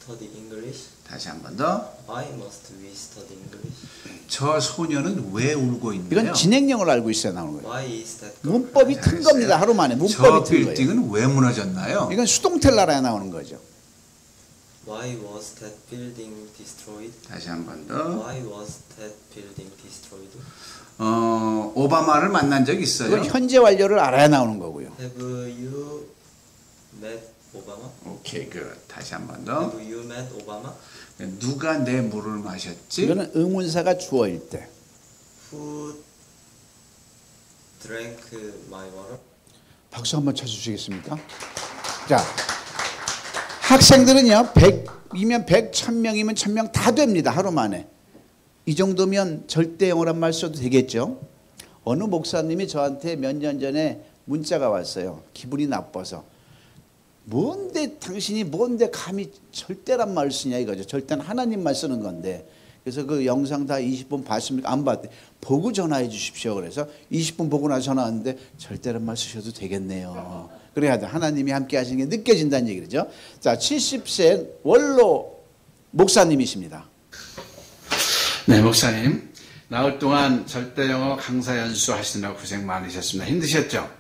study English? 다시 한 번 더. Why must we study English? 저 소녀는 왜 울고 있나요? 이건 진행형을 알고 있어야 나오는 거예요. Why is that girl 문법이 튼 겁니다. 하루 만에 저 문법이 튼 거예요. 빌딩은 왜 무너졌나요? 이건 수동태를 알아야 나오는 거죠. Why was that building destroyed? 다시 한 번 더. Why was that building destroyed? 오바마를 만난 적 있어요? 이건 현재 완료를 알아야 나오는 거고요. Have you met Obama? 오케이, 그 다시 한 번 더. Have you met Obama? 누가 내 물을 마셨지? 이거는 의문사가 주어일 때. Who drank my water? 박수 한번 쳐주시겠습니까? 자, 학생들은요 100이면 100, 1000명이면 1000명 다 됩니다. 하루 만에. 이 정도면 절대 영어란 말 써도 되겠죠. 어느 목사님이 저한테 몇 년 전에 문자가 왔어요. 기분이 나빠서. 뭔데 당신이 뭔데 감히 절대란 말을 쓰냐 이거죠. 절대는 하나님만 쓰는 건데. 그래서 그 영상 다 20분 봤습니까? 안 봤대. 보고 전화해 주십시오. 그래서 20분 보고 나서 전화 왔는데 절대란 말 쓰셔도 되겠네요. 그래야 돼. 하나님이 함께 하시는 게 느껴진다는 얘기죠. 자, 70세 원로 목사님이십니다. 네, 목사님. 나흘 동안 절대영어 강사 연수 하시느라 고생 많으셨습니다. 힘드셨죠?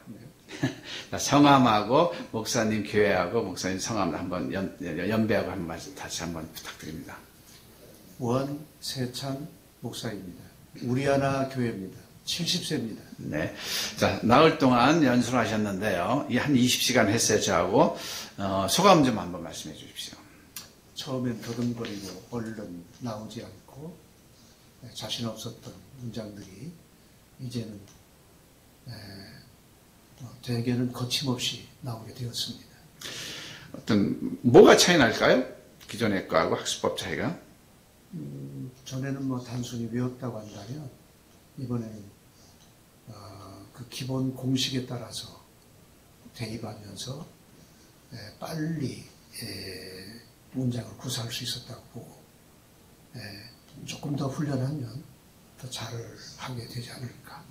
자, 성함하고 목사님 교회하고 목사님 성함 한번 연배하고 한 말씀 다시 한번 부탁드립니다. 원세찬 목사입니다. 우리하나 교회입니다. 70세입니다. 네. 자, 나흘 동안 연수를 하셨는데요. 이 한 20시간 했어요, 저하고. 소감 좀 한번 말씀해 주십시오. 처음엔 더듬거리고 얼른 나오지 않고 자신 없었던 문장들이 이제는 대개는 거침없이 나오게 되었습니다. 뭐가 차이 날까요? 기존의 거하고 학습법 차이가? 전에는 뭐 단순히 외웠다고 한다면 이번에는 그 기본 공식에 따라서 대입하면서 빨리 문장을 구사할 수 있었다고 보고 조금 더 훈련하면 더 잘하게 되지 않을까.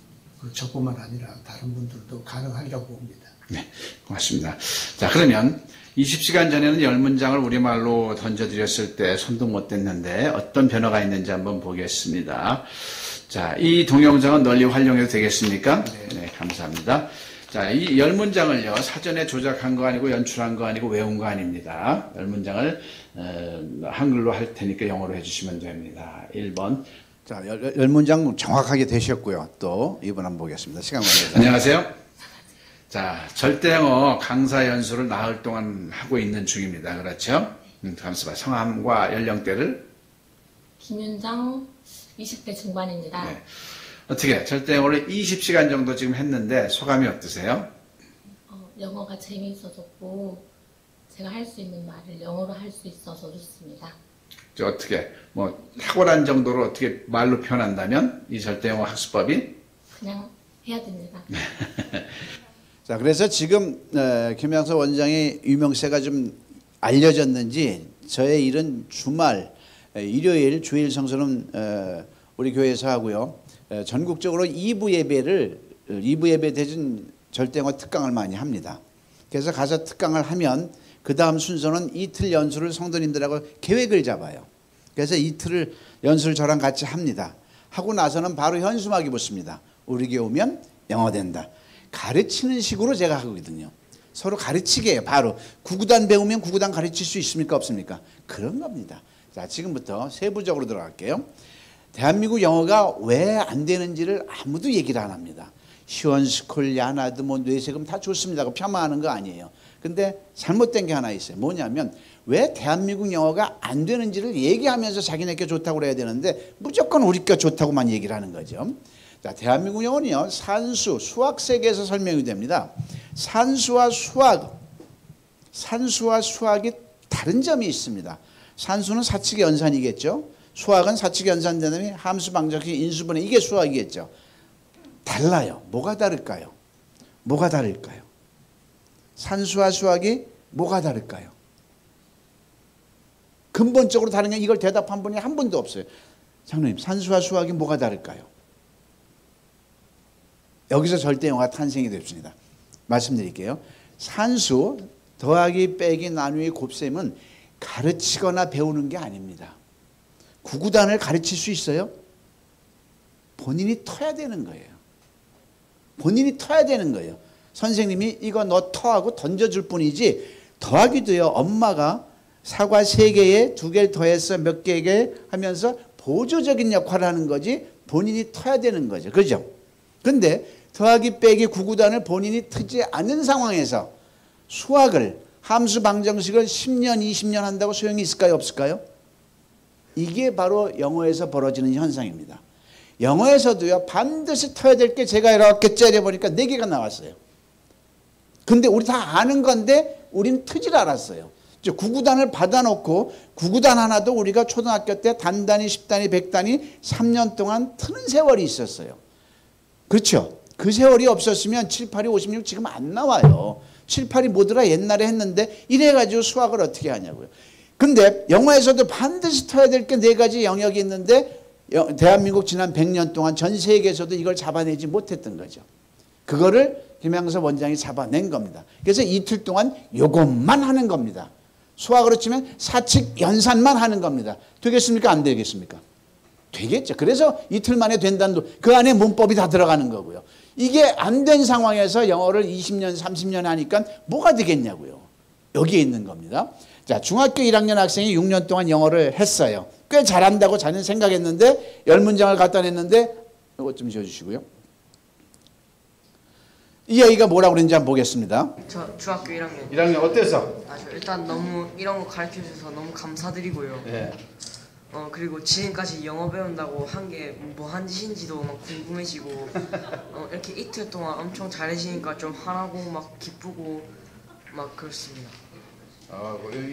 저뿐만 아니라 다른 분들도 가능하리라고 봅니다. 네, 고맙습니다. 자, 그러면 20시간 전에는 10문장을 우리말로 던져드렸을 때 손도 못 댔는데 어떤 변화가 있는지 한번 보겠습니다. 자, 이 동영상은 널리 활용해도 되겠습니까? 네, 감사합니다. 자, 이 10문장을요, 사전에 조작한 거 아니고 연출한 거 아니고 외운 거 아닙니다. 10문장을 한글로 할 테니까 영어로 해주시면 됩니다. 1번. 자, 10문장 정확하게 되셨고요. 또 2번 한번 보겠습니다. 시간 관계상. 안녕하세요. 자, 절대영어 강사 연수를 나흘 동안 하고 있는 중입니다. 그렇죠? 감사합니다. 성함과 연령대를? 김윤정, 20대 중반입니다. 네. 어떻게 절대영어를 20시간 정도 지금 했는데 소감이 어떠세요? 영어가 재미있어졌고 제가 할 수 있는 말을 영어로 할 수 있어서 좋습니다. 어떻게 뭐 탁월한 정도로 어떻게 말로 표현한다면 이 절대영어 학습법이? 그냥 해야 됩니다. 자, 그래서 지금 김양서 원장의 유명세가 좀 알려졌는지 저의 일은 주말, 일요일, 주일 성수는 우리 교회에서 하고요. 전국적으로 2부 예배 대신 절대영어 특강을 많이 합니다. 그래서 가서 특강을 하면 그 다음 순서는 이틀 연수를 성도님들하고 계획을 잡아요. 그래서 이틀을 연수를 저랑 같이 합니다. 하고 나서는 바로 현수막이 붙습니다. 우리 교회 오면 영어 된다. 가르치는 식으로 제가 하거든요. 서로 가르치게 해요. 바로 구구단 배우면 구구단 가르칠 수 있습니까? 없습니까? 그런 겁니다. 자, 지금부터 세부적으로 들어갈게요. 대한민국 영어가 왜 안 되는지를 아무도 얘기를 안 합니다. 시원스쿨, 야나드, 뭐 뇌세금 다 좋습니다. 폄하하는 거 아니에요. 근데 잘못된 게 하나 있어요. 뭐냐면 왜 대한민국 영어가 안 되는지를 얘기하면서 자기네께 좋다고 그래야 되는데 무조건 우리 거 좋다고만 얘기를 하는 거죠. 자, 대한민국 영어는요, 산수, 수학 세계에서 설명이 됩니다. 산수와 수학이 다른 점이 있습니다. 산수는 사칙의 연산이겠죠. 수학은 사칙의 연산되는 함수, 방정식, 인수분해, 이게 수학이겠죠. 달라요. 뭐가 다를까요? 뭐가 다를까요? 산수와 수학이 뭐가 다를까요? 근본적으로 다른 게 이걸 대답한 분이 한 분도 없어요. 장로님, 산수와 수학이 뭐가 다를까요? 여기서 절대영어가 탄생이 됐습니다. 말씀드릴게요. 산수, 더하기, 빼기, 나누기, 곱셈은 가르치거나 배우는 게 아닙니다. 구구단을 가르칠 수 있어요? 본인이 터야 되는 거예요. 본인이 터야 되는 거예요. 선생님이 이거 너 터하고 던져줄 뿐이지 더하기도요. 엄마가 사과 3개에 2개를 더해서 몇 개게 하면서 보조적인 역할을 하는 거지 본인이 터야 되는 거죠. 그죠? 근데 더하기 빼기 구구단을 본인이 트지 않는 상황에서 수학을 함수 방정식을 10년 20년 한다고 소용이 있을까요? 없을까요? 이게 바로 영어에서 벌어지는 현상입니다. 영어에서도요. 반드시 터야 될 게 제가 이렇게 째려보니까 4개가 나왔어요. 근데 우리 다 아는 건데 우린 트질 않았어요. 구구단을 받아놓고 구구단 하나도 우리가 초등학교 때 단단히 10단위 100단위 3년 동안 트는 세월이 있었어요. 그렇죠. 그 세월이 없었으면 7, 8이 56 지금 안 나와요. 7, 8이 뭐더라 옛날에 했는데 이래가지고 수학을 어떻게 하냐고요. 근데 영어에서도 반드시 터야 될 게 4가지 영역이 있는데 대한민국 지난 100년 동안 전 세계에서도 이걸 잡아내지 못했던 거죠. 그거를 김양섭 원장이 잡아낸 겁니다. 그래서 이틀 동안 요것만 하는 겁니다. 수학으로 치면 사칙 연산만 하는 겁니다. 되겠습니까? 안 되겠습니까? 되겠죠. 그래서 이틀 만에 된다는 그 안에 문법이 다 들어가는 거고요. 이게 안 된 상황에서 영어를 20년, 30년 하니까 뭐가 되겠냐고요. 여기에 있는 겁니다. 자, 중학교 1학년 학생이 6년 동안 영어를 했어요. 꽤 잘한다고 자기는 생각했는데 10문장을 갖다 냈는데 이것 좀 지어주시고요. 이 아이가 뭐라고 그랬는지 한번 보겠습니다. 저 중학교 1학년. 1학년 어땠어? 일단 너무 이런 거 가르쳐주셔서 너무 감사드리고요. 네. 그리고 지금까지 영어 배운다고 한 게 뭐 한 짓인지도 막 궁금해지고 이렇게 이틀 동안 엄청 잘해지니까 좀 화나고 막 기쁘고 막 그렇습니다.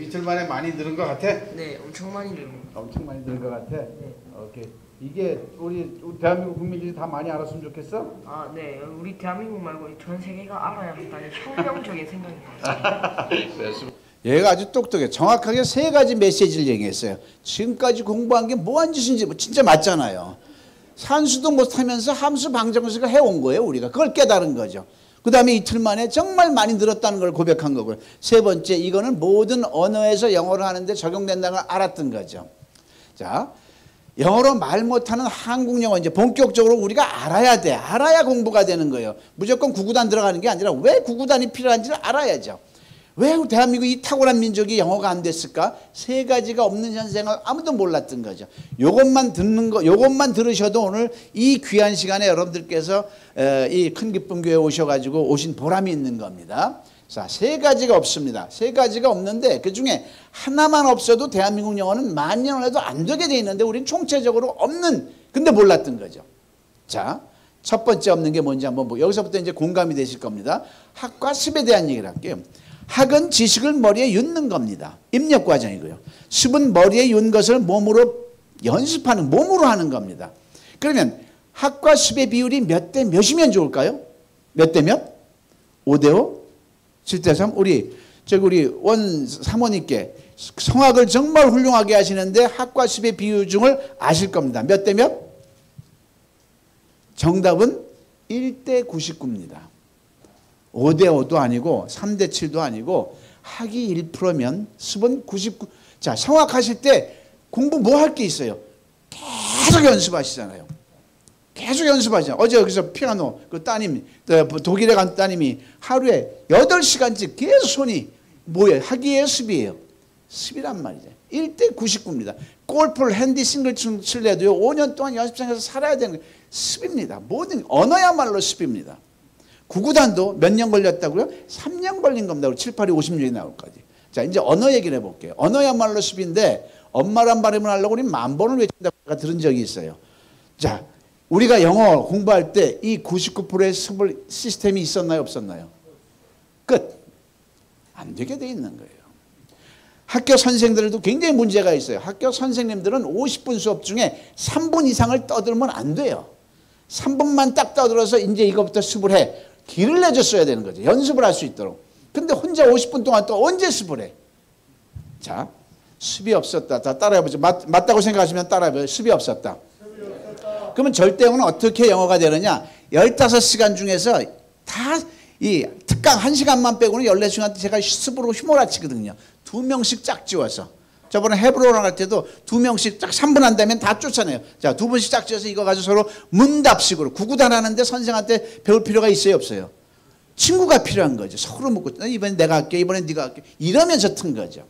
이틀 만에 많이 늘은 것 같아? 네, 엄청 많이 늘은 것 같아요. 엄청 많이 늘은 것 같아? 네. 오케이. 이게 우리 대한민국 국민들이 다 많이 알았으면 좋겠어? 아, 네. 우리 대한민국 말고 전 세계가 알아야 한다는 혁명적인 생각인 것 같아요. 얘가 아주 똑똑해. 정확하게 3가지 메시지를 얘기했어요. 지금까지 공부한 게 뭐한 짓인지 진짜 맞잖아요. 산수도 못하면서 함수 방정식을 해온 거예요. 우리가 그걸 깨달은 거죠. 그 다음에 이틀 만에 정말 많이 늘었다는 걸 고백한 거고요. 3번째, 이거는 모든 언어에서 영어를 하는데 적용된다는 걸 알았던 거죠. 자, 영어로 말 못하는 한국 영어 이제 본격적으로 우리가 알아야 돼. 알아야 공부가 되는 거예요. 무조건 구구단 들어가는 게 아니라 왜 구구단이 필요한지를 알아야죠. 왜 대한민국 이 탁월한 민족이 영어가 안 됐을까? 3가지가 없는 현생을 아무도 몰랐던 거죠. 요것만 듣는 거, 요것만 들으셔도 오늘 이 귀한 시간에 여러분들께서 이 큰 기쁨 교회에 오셔가지고 오신 보람이 있는 겁니다. 자, 3가지가 없습니다. 3가지가 없는데 그 중에 하나만 없어도 대한민국 영어는 만년을 해도 안 되게 돼 있는데 우리는 총체적으로 없는, 근데 몰랐던 거죠. 자, 첫 번째 없는 게 뭔지 한번 보고 여기서부터 이제 공감이 되실 겁니다. 학과 습에 대한 얘기를 할게요. 학은 지식을 머리에 윷는 겁니다. 입력 과정이고요. 습은 머리에 윷 것을 몸으로 연습하는, 몸으로 하는 겁니다. 그러면 학과 습의 비율이 몇 대 몇이면 좋을까요? 몇 대 몇? 5대 5? 7대 3? 우리 원 사모님께 성악을 정말 훌륭하게 하시는데 학과 습의 비율중을 아실 겁니다. 몇 대 몇? 정답은 1대 99입니다. 5대 5도 아니고 3대 7도 아니고 학이 1%면 습은 99. 자, 성악하실 때 공부 뭐 할 게 있어요? 계속 연습하시잖아요. 계속 연습하시잖아요. 어제 여기서 피아노 그 따님, 독일에 간 따님이 하루에 8시간씩 계속 손이 뭐예요? 학이에요? 습이에요? 습이란 말이죠. 1대 99입니다. 골프를 핸디 싱글 칠래도요 5년 동안 연습장에서 살아야 되는 게 습입니다. 모든 언어야말로 습입니다. 구구단도 몇 년 걸렸다고요? 3년 걸린 겁니다. 7, 8이 56이 나올까지. 자, 이제 언어 얘기를 해볼게요. 언어야말로 습인데 엄마란 발음을 하려고 우리 10,000번을 외친다고 들은 적이 있어요. 자, 우리가 영어 공부할 때 이 99%의 습을 시스템이 있었나요? 없었나요? 끝. 안 되게 돼 있는 거예요. 학교 선생들도 굉장히 문제가 있어요. 학교 선생님들은 50분 수업 중에 3분 이상을 떠들면 안 돼요. 3분만 딱 떠들어서 이제 이거부터 습을 해. 길을 내줬어야 되는 거죠. 연습을 할 수 있도록. 근데 혼자 50분 동안 또 언제 습을 해? 자, 습이 없었다. 자, 따라해보죠. 맞다고 생각하시면 따라해보죠. 습이 없었다. 그러면 절대어는 어떻게 영어가 되느냐? 15시간 중에서 다 이 특강 1시간만 빼고는 14시간 제가 습으로 휘몰아치거든요. 2명씩 짝지워서. 저번에 헤브론을 할 때도 2명씩 딱 3분 한다면 다 쫓아내요. 자, 2분씩 짝지어서 이거 가지고 서로 문답식으로 구구단 하는데 선생한테 배울 필요가 있어요? 없어요? 친구가 필요한 거죠. 서로 묻고 이번엔 내가 할게, 이번엔 네가 할게. 이러면서 튼 거죠.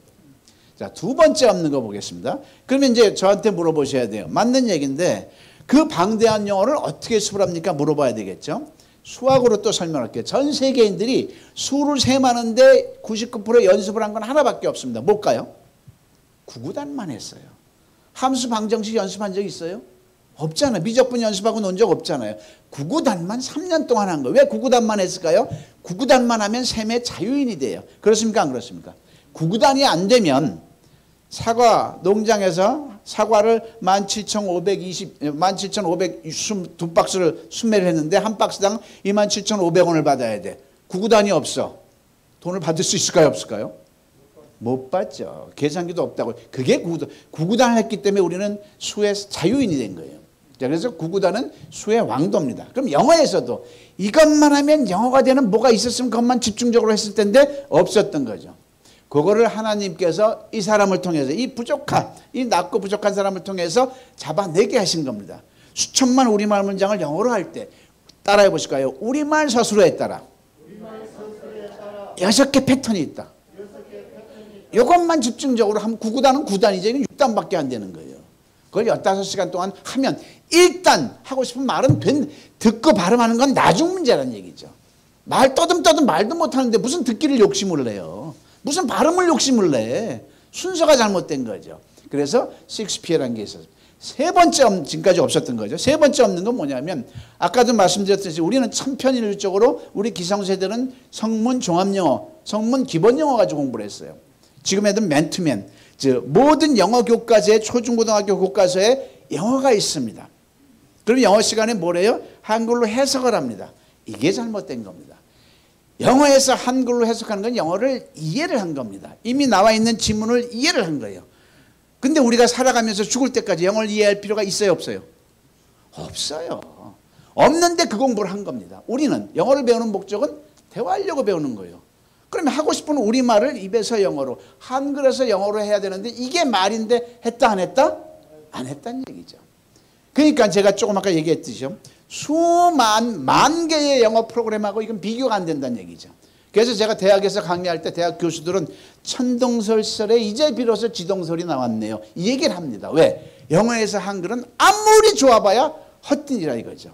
자, 2번째 없는 거 보겠습니다. 그러면 이제 저한테 물어보셔야 돼요. 맞는 얘기인데 그 방대한 영어를 어떻게 습을 합니까? 물어봐야 되겠죠. 수학으로 또 설명할게요. 전 세계인들이 수를 셈하는데 99% 연습을 한 건 하나밖에 없습니다. 뭘까요? 구구단만 했어요. 함수 방정식 연습한 적 있어요? 없잖아요. 미적분 연습하고 논 적 없잖아요. 구구단만 3년 동안 한 거예요. 왜 구구단만 했을까요? 구구단만 하면 셈의 자유인이 돼요. 그렇습니까? 안 그렇습니까? 구구단이 안 되면 사과 농장에서 사과를 17,522박스를 순매를 했는데 한 박스당 27,500원을 받아야 돼. 구구단이 없어. 돈을 받을 수 있을까요? 없을까요? 못 받죠. 계산기도 없다고. 그게 구구단을 했기 때문에 우리는 수의 자유인이 된 거예요. 자, 그래서 구구단은 수의 왕도입니다. 그럼 영어에서도 이것만 하면 영어가 되는 뭐가 있었으면 그것만 집중적으로 했을 텐데 없었던 거죠. 그거를 하나님께서 이 사람을 통해서 이 낮고 부족한 사람을 통해서 잡아내게 하신 겁니다. 수천만 우리말 문장을 영어로 할 때 따라해 보실까요? 우리말 서술어에 따라 6개 패턴이 있다. 이것만 집중적으로 하면 구구단은 9단이죠. 이건 6단밖에 안 되는 거예요. 그걸 15시간 동안 하면 일단 하고 싶은 말은 듣고 발음하는 건 나중 문제라는 얘기죠. 말 떠듬 말도 못하는데 무슨 듣기를 욕심을 내요. 무슨 발음을 욕심을 내. 순서가 잘못된 거죠. 그래서 6P라는 게 있어요. 세 번째 지금까지 없었던 거죠. 세 번째 없는 건 뭐냐면 아까도 말씀드렸듯이 우리는 천편일률적으로 우리 기성세대는 성문 종합영어, 성문 기본영어 가지고 공부를 했어요. 지금 애들은 맨투맨, 즉 모든 영어 교과서에 초중고등학교 교과서에 영어가 있습니다. 그럼 영어 시간에 뭐래요? 한글로 해석을 합니다. 이게 잘못된 겁니다. 영어에서 한글로 해석하는 건 영어를 이해를 한 겁니다. 이미 나와 있는 지문을 이해를 한 거예요. 근데 우리가 살아가면서 죽을 때까지 영어를 이해할 필요가 있어요, 없어요? 없어요. 없는데 그 공부를 한 겁니다. 우리는 영어를 배우는 목적은 대화하려고 배우는 거예요. 그러면 하고 싶은 우리말을 입에서 영어로, 한글에서 영어로 해야 되는데 이게 말인데 했다 안 했다? 안 했다는 얘기죠. 그러니까 제가 조금 아까 얘기했듯이요. 만 개의 영어 프로그램하고 이건 비교가 안 된다는 얘기죠. 그래서 제가 대학에서 강의할 때 대학 교수들은 천동설 시절에 이제 비로소 지동설이 나왔네요. 이 얘기를 합니다. 왜? 영어에서 한글은 아무리 좋아봐야 헛되이라 이거죠.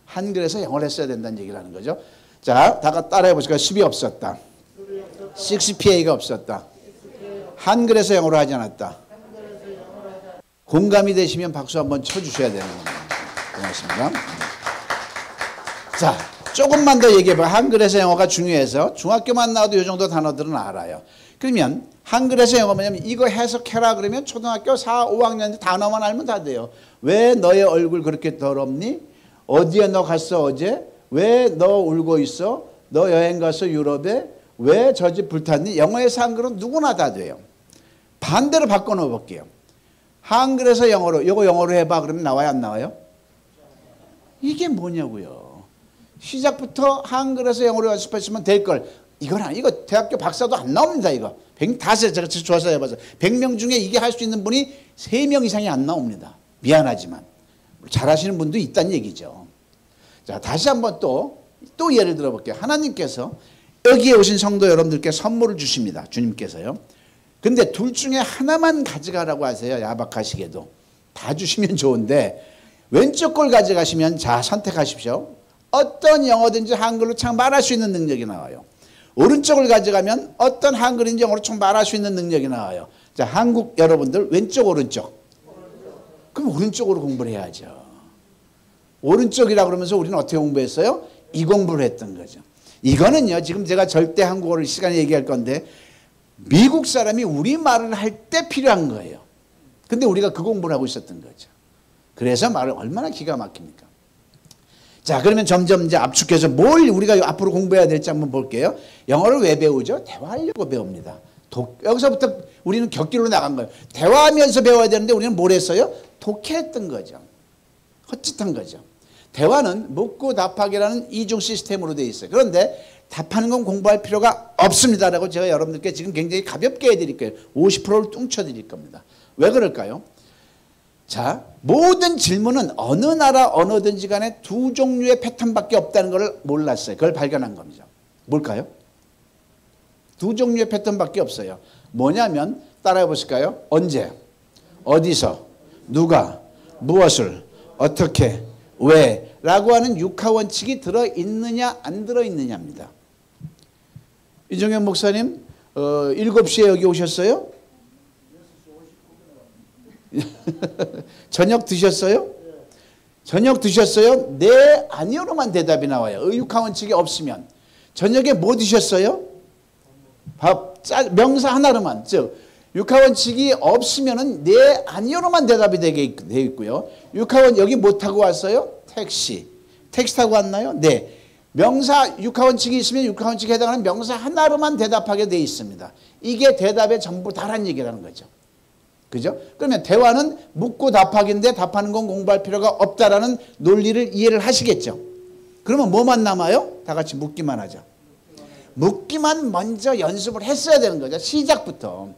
한글에서 영어를 했어야 된다는 얘기를 하는 거죠. 자, 다 따라해 보실까요? 10이 없었다. 6PA가 없었다. 한글에서 영어로 하지 않았다. 공감이 되시면 박수 한번 쳐주셔야 되는 겁니다. 고맙습니다. 자, 조금만 더 얘기해봐요. 한글에서 영어가 중요해서 중학교만 나와도 이 정도 단어들은 알아요. 그러면 한글에서 영어 뭐냐면 이거 해석해라 그러면 초등학교 4, 5학년 단어만 알면 다 돼요. 왜 너의 얼굴 그렇게 더럽니? 어디에 너 갔어 어제? 왜 너 울고 있어? 너 여행 가서 유럽에? 왜 저 집 불탔니? 영어에서 한글은 누구나 다 돼요. 반대로 바꿔놓어 볼게요. 한글에서 영어로 이거 영어로 해봐 그러면 나와요 안 나와요? 이게 뭐냐고요. 시작부터 한글에서 영어로 연습했으면 될걸. 이거 대학교 박사도 안 나옵니다. 이거. 제가 조사 해봐서 100명 중에 이게 할 수 있는 분이 3명 이상이 안 나옵니다. 미안하지만. 잘하시는 분도 있다는 얘기죠. 자, 다시 한번 또 예를 들어 볼게요. 하나님께서 여기에 오신 성도 여러분들께 선물을 주십니다. 주님께서요. 근데 둘 중에 하나만 가져가라고 하세요. 야박하시게도. 다 주시면 좋은데 왼쪽 걸 가져가시면 자 선택하십시오. 어떤 영어든지 한글로 참 말할 수 있는 능력이 나와요. 오른쪽을 가져가면 어떤 한글인지 영어로 참 말할 수 있는 능력이 나와요. 자, 한국 여러분들 왼쪽 오른쪽. 그럼 오른쪽으로 공부를 해야죠. 오른쪽이라 그러면서 우리는 어떻게 공부했어요? 이 공부를 했던 거죠. 이거는요. 지금 제가 절대 한국어를 시간에 얘기할 건데 미국 사람이 우리말을 할 때 필요한 거예요. 근데 우리가 그 공부를 하고 있었던 거죠. 그래서 말을 얼마나 기가 막힙니까? 자, 그러면 점점 이제 압축해서 뭘 우리가 앞으로 공부해야 될지 한번 볼게요. 영어를 왜 배우죠? 대화하려고 배웁니다. 여기서부터 우리는 격기로 나간 거예요. 대화하면서 배워야 되는데 우리는 뭘 했어요? 독해했던 거죠. 헛짓한 거죠. 대화는 묻고 답하기라는 이중 시스템으로 되어 있어요. 그런데 답하는 건 공부할 필요가 없습니다라고 제가 여러분들께 지금 굉장히 가볍게 해드릴 거예요. 50%를 뚱쳐드릴 겁니다. 왜 그럴까요? 자, 모든 질문은 어느 나라 언어든지 간에 두 종류의 패턴밖에 없다는 걸 몰랐어요. 그걸 발견한 겁니다. 뭘까요? 두 종류의 패턴밖에 없어요. 뭐냐면 따라해 보실까요? 언제, 어디서, 누가, 무엇을, 어떻게, 왜 라고 하는 육하원칙이 들어있느냐 안 들어있느냐입니다. 이종현 목사님 7시에 여기 오셨어요? 저녁 드셨어요? 저녁 드셨어요? 네, 아니요로만 대답이 나와요. 육하원칙이 없으면. 저녁에 뭐 드셨어요? 밥, 명사 하나로만. 즉 육하원칙이 없으면은 네, 아니요로만 대답이 되어 있고요. 육하원 여기 뭐 타고 왔어요? 택시. 택시 타고 왔나요? 네. 명사 육하원칙이 있으면 육하원칙에 해당하는 명사 하나로만 대답하게 되어 있습니다. 이게 대답의 전부 다란 얘기라는 거죠. 그죠? 그러면 대화는 묻고 답하기인데 답하는 건 공부할 필요가 없다라는 논리를 이해를 하시겠죠. 그러면 뭐만 남아요? 다 같이 묻기만 하죠. 묻기만 먼저 연습을 했어야 되는 거죠. 시작부터.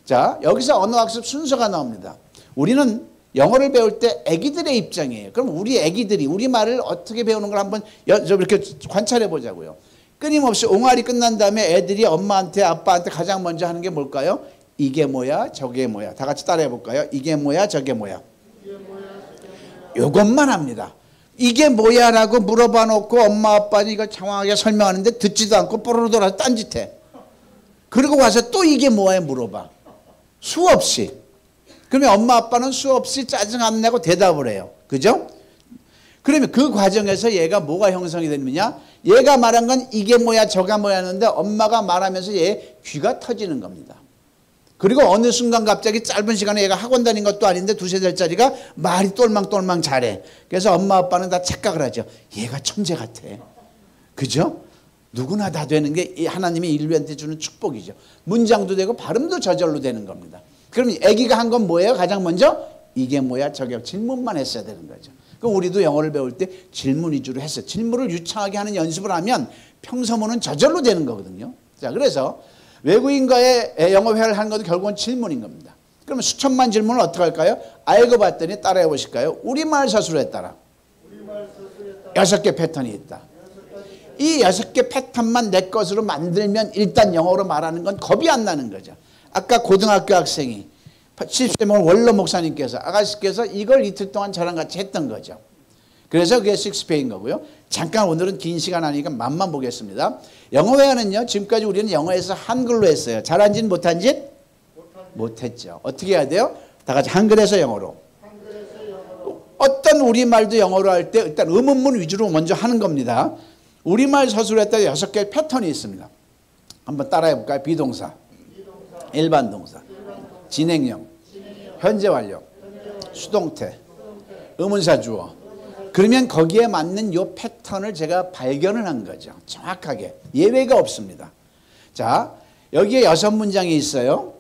자, 여기서 언어학습 순서가 나옵니다. 우리는 영어를 배울 때 아기들의 입장이에요. 그럼 우리 아기들이 우리말을 어떻게 배우는 걸 한번 좀 이렇게 관찰해 보자고요. 끊임없이 옹알이 끝난 다음에 애들이 엄마한테 아빠한테 가장 먼저 하는 게 뭘까요? 이게 뭐야 저게 뭐야. 다 같이 따라해 볼까요? 이게 뭐야 저게 뭐야. 요것만 합니다. 이게 뭐야 라고 물어봐 놓고 엄마 아빠는 이걸 장황하게 설명하는데 듣지도 않고 뽀로로 돌아서 딴짓해. 그리고 와서 또 이게 뭐야 물어봐. 수없이. 그러면 엄마 아빠는 수없이 짜증 안 내고 대답을 해요. 그죠? 그러면 그 과정에서 얘가 뭐가 형성이 되느냐? 얘가 말한 건 이게 뭐야 저가 뭐야 하는데 엄마가 말하면서 얘 귀가 터지는 겁니다. 그리고 어느 순간 갑자기 짧은 시간에 얘가 학원 다닌 것도 아닌데 2~3살짜리가 말이 똘망똘망 잘해. 그래서 엄마 아빠는 다 착각을 하죠. 얘가 천재 같아. 그죠? 누구나 다 되는 게 하나님이 인류한테 주는 축복이죠. 문장도 되고 발음도 저절로 되는 겁니다. 그럼 아기가 한 건 뭐예요? 가장 먼저 이게 뭐야 저게 질문만 했어야 되는 거죠. 그럼 우리도 영어를 배울 때 질문 위주로 했어요. 질문을 유창하게 하는 연습을 하면 평서문은 저절로 되는 거거든요. 자, 그래서 외국인과의 영어 회화를 하는 것도 결국은 질문인 겁니다. 그러면 수천만 질문을 어떻게 할까요? 알고 봤더니 따라해 보실까요? 우리말 서술에 따라 6개 패턴이 있다. 이 6개 패턴만 내 것으로 만들면 일단 영어로 말하는 건 겁이 안 나는 거죠. 아까 고등학교 학생이 70세 먹은 원로 목사님께서 아가씨께서 이걸 이틀 동안 저랑 같이 했던 거죠. 그래서 그게 식스페인 거고요. 잠깐 오늘은 긴 시간 아니니까 맛만 보겠습니다. 영어 회화는요. 지금까지 우리는 영어에서 한글로 했어요. 잘한 짓 못한 짓? 못했죠. 어떻게 해야 돼요? 다 같이 한글에서 영어로. 어떤 우리말도 영어로 할 때 일단 의문문 위주로 먼저 하는 겁니다. 우리말 서술에 따라 6개의 패턴이 있습니다. 한번 따라해 볼까요? 비동사, 일반 동사, 진행형, 현재 완료, 수동태, 의문사 주어. 그러면 거기에 맞는 요 패턴을 제가 발견을 한 거죠. 정확하게. 예외가 없습니다. 자, 여기에 6문장이 있어요.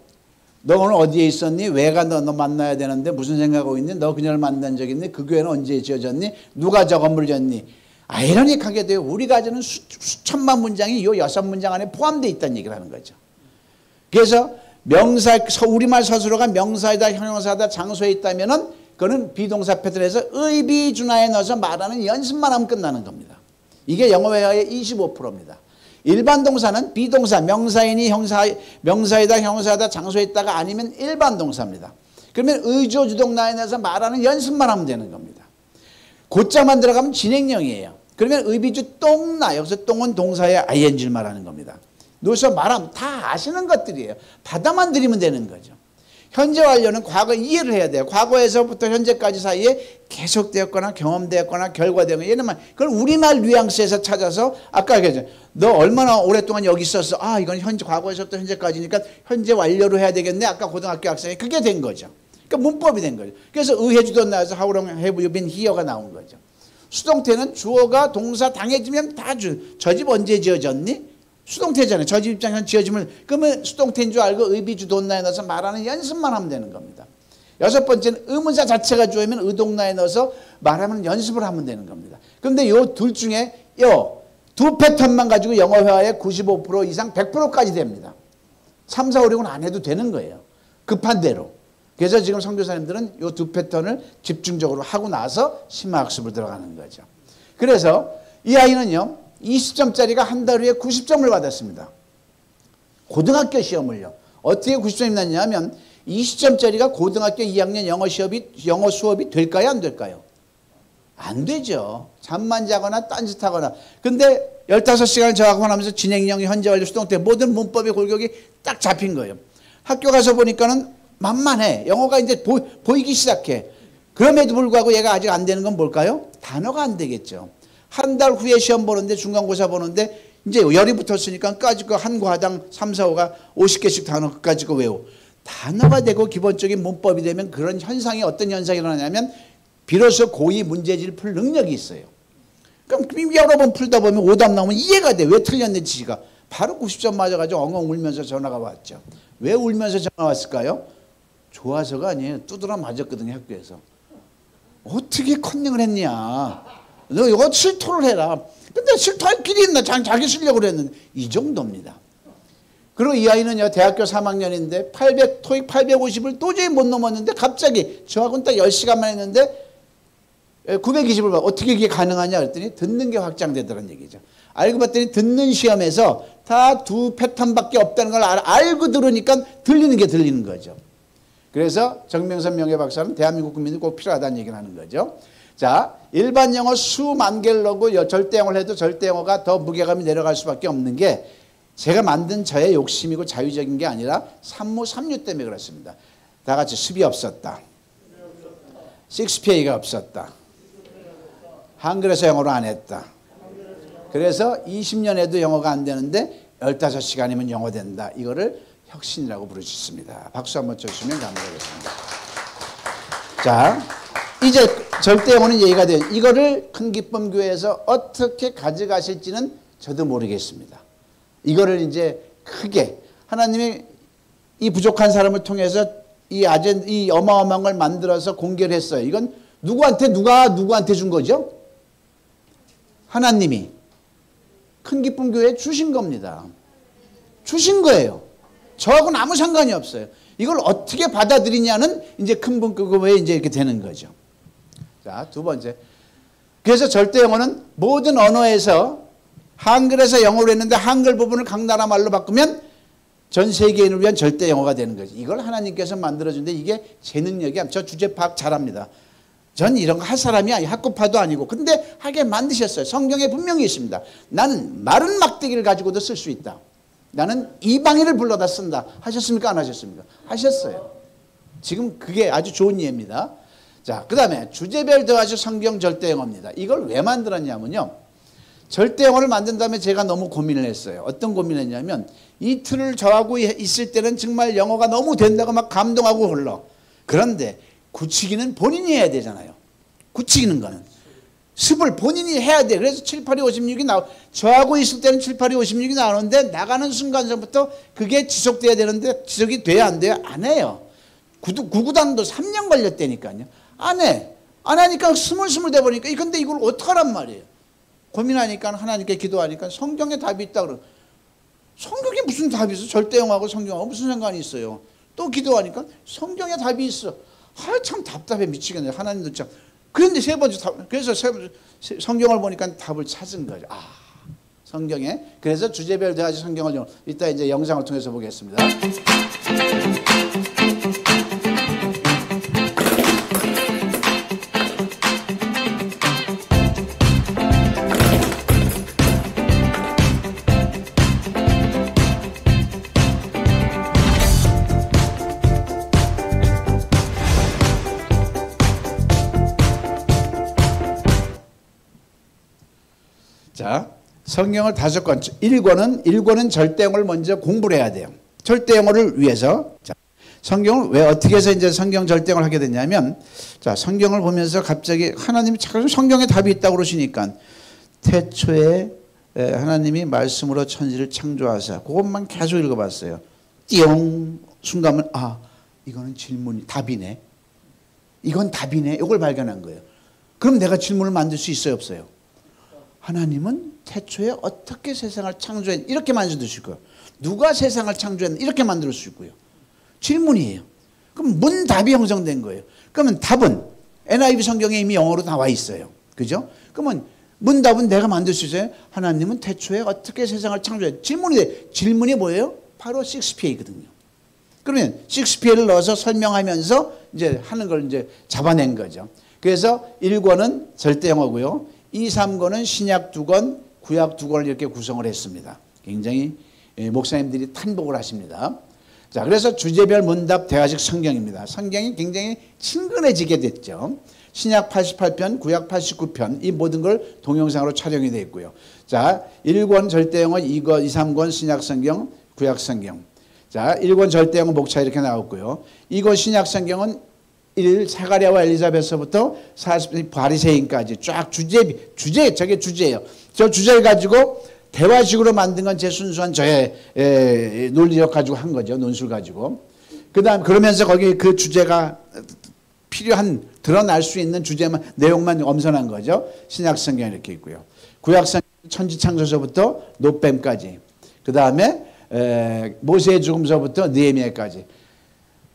너 오늘 어디에 있었니? 왜가 너 만나야 되는데 무슨 생각하고 있니? 너 그녀를 만난 적 있니? 그 교회는 언제 지어졌니? 누가 저 건물 졌니? 아이러니하게 돼요. 우리가 가지는 수천만 문장이 요 6문장 안에 포함되어 있다는 얘기를 하는 거죠. 그래서 명사, 우리말 서술어가 명사이다, 형용사다, 장소에 있다면은 그거는 비동사 패턴에서 의비준하에 넣어서 말하는 연습만 하면 끝나는 겁니다. 이게 영어 회화의 25%입니다. 일반 동사는 비동사, 명사인이 명사이다, 형용사다, 장소에 있다가 아니면 일반 동사입니다. 그러면 의조, 주동, 나에 넣어서 말하는 연습만 하면 되는 겁니다. 고자만 들어가면 진행형이에요. 그러면 의비주 똥나, 여기서 똥은 동사의 ing를 말하는 겁니다. 누워서 말하면 다 아시는 것들이에요. 받아만 들이면 되는 거죠. 현재 완료는 과거 이해를 해야 돼요. 과거에서부터 현재까지 사이에 계속되었거나 경험되었거나 결과되었거나 얘는 말 그걸 우리말 뉘앙스에서 찾아서 아까 얘기했죠. 너 얼마나 오랫동안 여기 있었어? 아 이건 현재 과거에서부터 현재까지니까 현재 완료로 해야 되겠네. 아까 고등학교 학생이 그게 된 거죠. 그러니까 문법이 된 거죠. 그래서 의해주던 나와서 How long have you been here가 나온 거죠. 수동태는 주어가 동사 당해지면 다 저 집 언제 지어졌니? 수동태잖아요. 저 집 입장에서 지어지면 그러면 수동태인 줄 알고 의비주 돈나에 넣어서 말하는 연습만 하면 되는 겁니다. 6번째는 의문사 자체가 주어면 의동나에 넣어서 말하면 연습을 하면 되는 겁니다. 그런데 요 둘 중에 요 두 패턴만 가지고 영어 회화의 95% 이상 100%까지 됩니다. 3, 4, 5, 6은 안 해도 되는 거예요. 급한 대로. 그래서 지금 선교사님들은 요 두 패턴을 집중적으로 하고 나서 심화학습을 들어가는 거죠. 그래서 이 아이는요. 20점짜리가 한 달 후에 90점을 받았습니다. 고등학교 시험을요. 어떻게 90점이 났냐면 20점짜리가 고등학교 2학년 영어 수업이 될까요? 안 될까요? 안 되죠. 잠만 자거나 딴짓하거나. 근데 15시간을 저하고 하면서 진행형, 현재 완료, 수동태 모든 문법의 골격이 딱 잡힌 거예요. 학교 가서 보니까는 만만해. 영어가 이제 보이기 시작해. 그럼에도 불구하고 얘가 아직 안 되는 건 뭘까요? 단어가 안 되겠죠. 한 달 후에 시험 보는데 중간고사 보는데 이제 열이 붙었으니까 까짓 거 한 과당 3, 4, 5가 50개씩 단어까지 거 외워. 단어가 되고 기본적인 문법이 되면 그런 현상이 어떤 현상이 일어나냐면 비로소 고의 문제지를 풀 능력이 있어요. 그럼 여러 번 풀다 보면 오답 나오면 이해가 돼. 왜 틀렸는지 지가. 바로 90점 맞아가지고 엉엉 울면서 전화가 왔죠. 왜 울면서 전화 왔을까요? 좋아서가 아니에요. 두드러 맞았거든요, 학교에서. 어떻게 컨닝을 했냐. 너 이거 실토를 해라. 근데 실토할 길이 있나. 자기 쓰려고 그랬는데. 이 정도입니다. 그리고 이 아이는요, 대학교 3학년인데 토익 850을 도저히 못 넘었는데 갑자기 저하고는 딱 10시간만 했는데 920을 봐. 어떻게 이게 가능하냐 그랬더니 듣는 게 확장되더라는 얘기죠. 알고 봤더니 듣는 시험에서 다 두 패턴밖에 없다는 걸 알고 들으니까 들리는 게 들리는 거죠. 그래서 정명선 명예박사는 대한민국 국민이 꼭 필요하다는 얘기를 하는 거죠. 자, 일반 영어 수만 개를 넣고 절대영어를 해도 절대영어가 더 무게감이 내려갈 수밖에 없는 게 제가 만든 저의 욕심이고 자유적인 게 아니라 삼류 때문에 그렇습니다. 다 같이 습이 없었다. 식스피어가 없었다. 한글에서 영어로 안 했다. 그래서 20년 해도 영어가 안 되는데 15시간이면 영어 된다. 이거를 혁신이라고 부를 수 있습니다. 박수 한번 쳐주시면 감사하겠습니다. 자, 이제 절대 영어는 예의가 돼요. 이거를 큰기쁨교회에서 어떻게 가져가실지는 저도 모르겠습니다. 이거를 이제 크게 하나님이 이 부족한 사람을 통해서 이 어마어마한 걸 만들어서 공개를 했어요. 이건 누구한테 준 거죠? 하나님이 큰기쁨교회에 주신 겁니다. 주신 거예요. 저하고는 아무 상관이 없어요. 이걸 어떻게 받아들이냐는 이제 큰기쁨교회에 이제 이렇게 되는 거죠. 자, 두 번째. 그래서 절대 영어는 모든 언어에서 한글에서 영어로 했는데 한글 부분을 각 나라 말로 바꾸면 전 세계인을 위한 절대 영어가 되는 거죠. 이걸 하나님께서 만들어준데 이게 제 능력이 아니라 저 주제 파악 잘합니다. 전 이런 거 할 사람이 아니고 학급파도 아니고 근데 하게 만드셨어요. 성경에 분명히 있습니다. 나는 마른 막대기를 가지고도 쓸 수 있다. 나는 이방인을 불러다 쓴다. 하셨습니까? 안 하셨습니까? 하셨어요. 지금 그게 아주 좋은 예입니다. 자, 그 다음에 주제별 더하기 성경 절대 영어입니다. 이걸 왜 만들었냐면요. 절대 영어를 만든 다음에 제가 너무 고민을 했어요. 어떤 고민을 했냐면 이 틀을 저하고 있을 때는 정말 영어가 너무 된다고 막 감동하고 흘러. 그런데 굳히기는 본인이 해야 되잖아요. 굳히기는 거는. 습을 본인이 해야 돼. 그래서 7, 8, 2, 56이 저하고 있을 때는 7, 8, 2, 56이 나오는데 나가는 순간부터 그게 지속돼야 되는데 지속이 돼야 안 돼요? 안 해요. 구구단도 3년 걸렸다니까요. 안 해. 안 하니까 스물스물 돼버리니까 근데 이걸 어떡하란 말이에요. 고민하니까 하나님께 기도하니까 성경에 답이 있다 그러고 성경에 무슨 답이 있어? 절대영어하고 성경하고 무슨 상관이 있어요? 또 기도하니까 성경에 답이 있어. 참 답답해 미치겠네. 하나님도 참. 그런데 세 번째 답, 그래서 성경을 보니까 답을 찾은 거죠. 성경에. 그래서 주제별 대화지 성경을 이따 이제 영상을 통해서 보겠습니다. 자, 성경을 5권, 1권은 절대영어를 먼저 공부를 해야 돼요. 절대영어를 위해서. 자, 성경을 왜 어떻게 해서 이제 성경 절대영어를 하게 됐냐면, 자, 성경을 보면서 갑자기 하나님이 참 성경에 답이 있다고 그러시니까, 태초에 하나님이 말씀으로 천지를 창조하사, 그것만 계속 읽어봤어요. 띠용! 순간은, 이거는 질문이, 답이네. 이건 답이네. 이걸 발견한 거예요. 그럼 내가 질문을 만들 수 있어요, 없어요? 하나님은 태초에 어떻게 세상을 창조했는지 이렇게 만들 수 있고요. 누가 세상을 창조했는지 이렇게 만들 수 있고요. 질문이에요. 그럼 문답이 형성된 거예요. 그러면 답은 NIV 성경에 이미 영어로 나와 있어요. 그죠? 그러면 문답은 내가 만들 수 있어요. 하나님은 태초에 어떻게 세상을 창조했는지 질문이 돼. 질문이 뭐예요? 바로 식스피어거든요. 그러면 식스피어를 넣어서 설명하면서 이제 하는 걸 이제 잡아낸 거죠. 그래서 1권은 절대 영어고요. 2, 3권은 신약 2권, 구약 2권을 이렇게 구성을 했습니다. 굉장히 목사님들이 탄복을 하십니다. 자, 그래서 주제별 문답 대화식 성경입니다. 성경이 굉장히 친근해지게 됐죠. 신약 88편, 구약 89편 이 모든 걸 동영상으로 촬영이 되어 있고요. 자, 1권 절대영어, 2, 3권 신약 성경, 구약 성경. 자, 1권 절대영어 목차 이렇게 나왔고요. 이권 신약 성경은 1 사가랴와 엘리자벳서부터 40 바리새인까지 쫙 주제 저게 주제예요. 저 주제를 가지고 대화식으로 만든 건 제 순수한 저의 논리력 가지고 한 거죠. 논술 가지고. 그다음 그러면서 거기 그 주제가 필요한 드러날 수 있는 주제만 내용만 엄선한 거죠. 신약 성경 이렇게 있고요. 구약 성경 천지창조서부터 놋뱀까지. 그다음에 모세의 죽음서부터 느헤미야까지.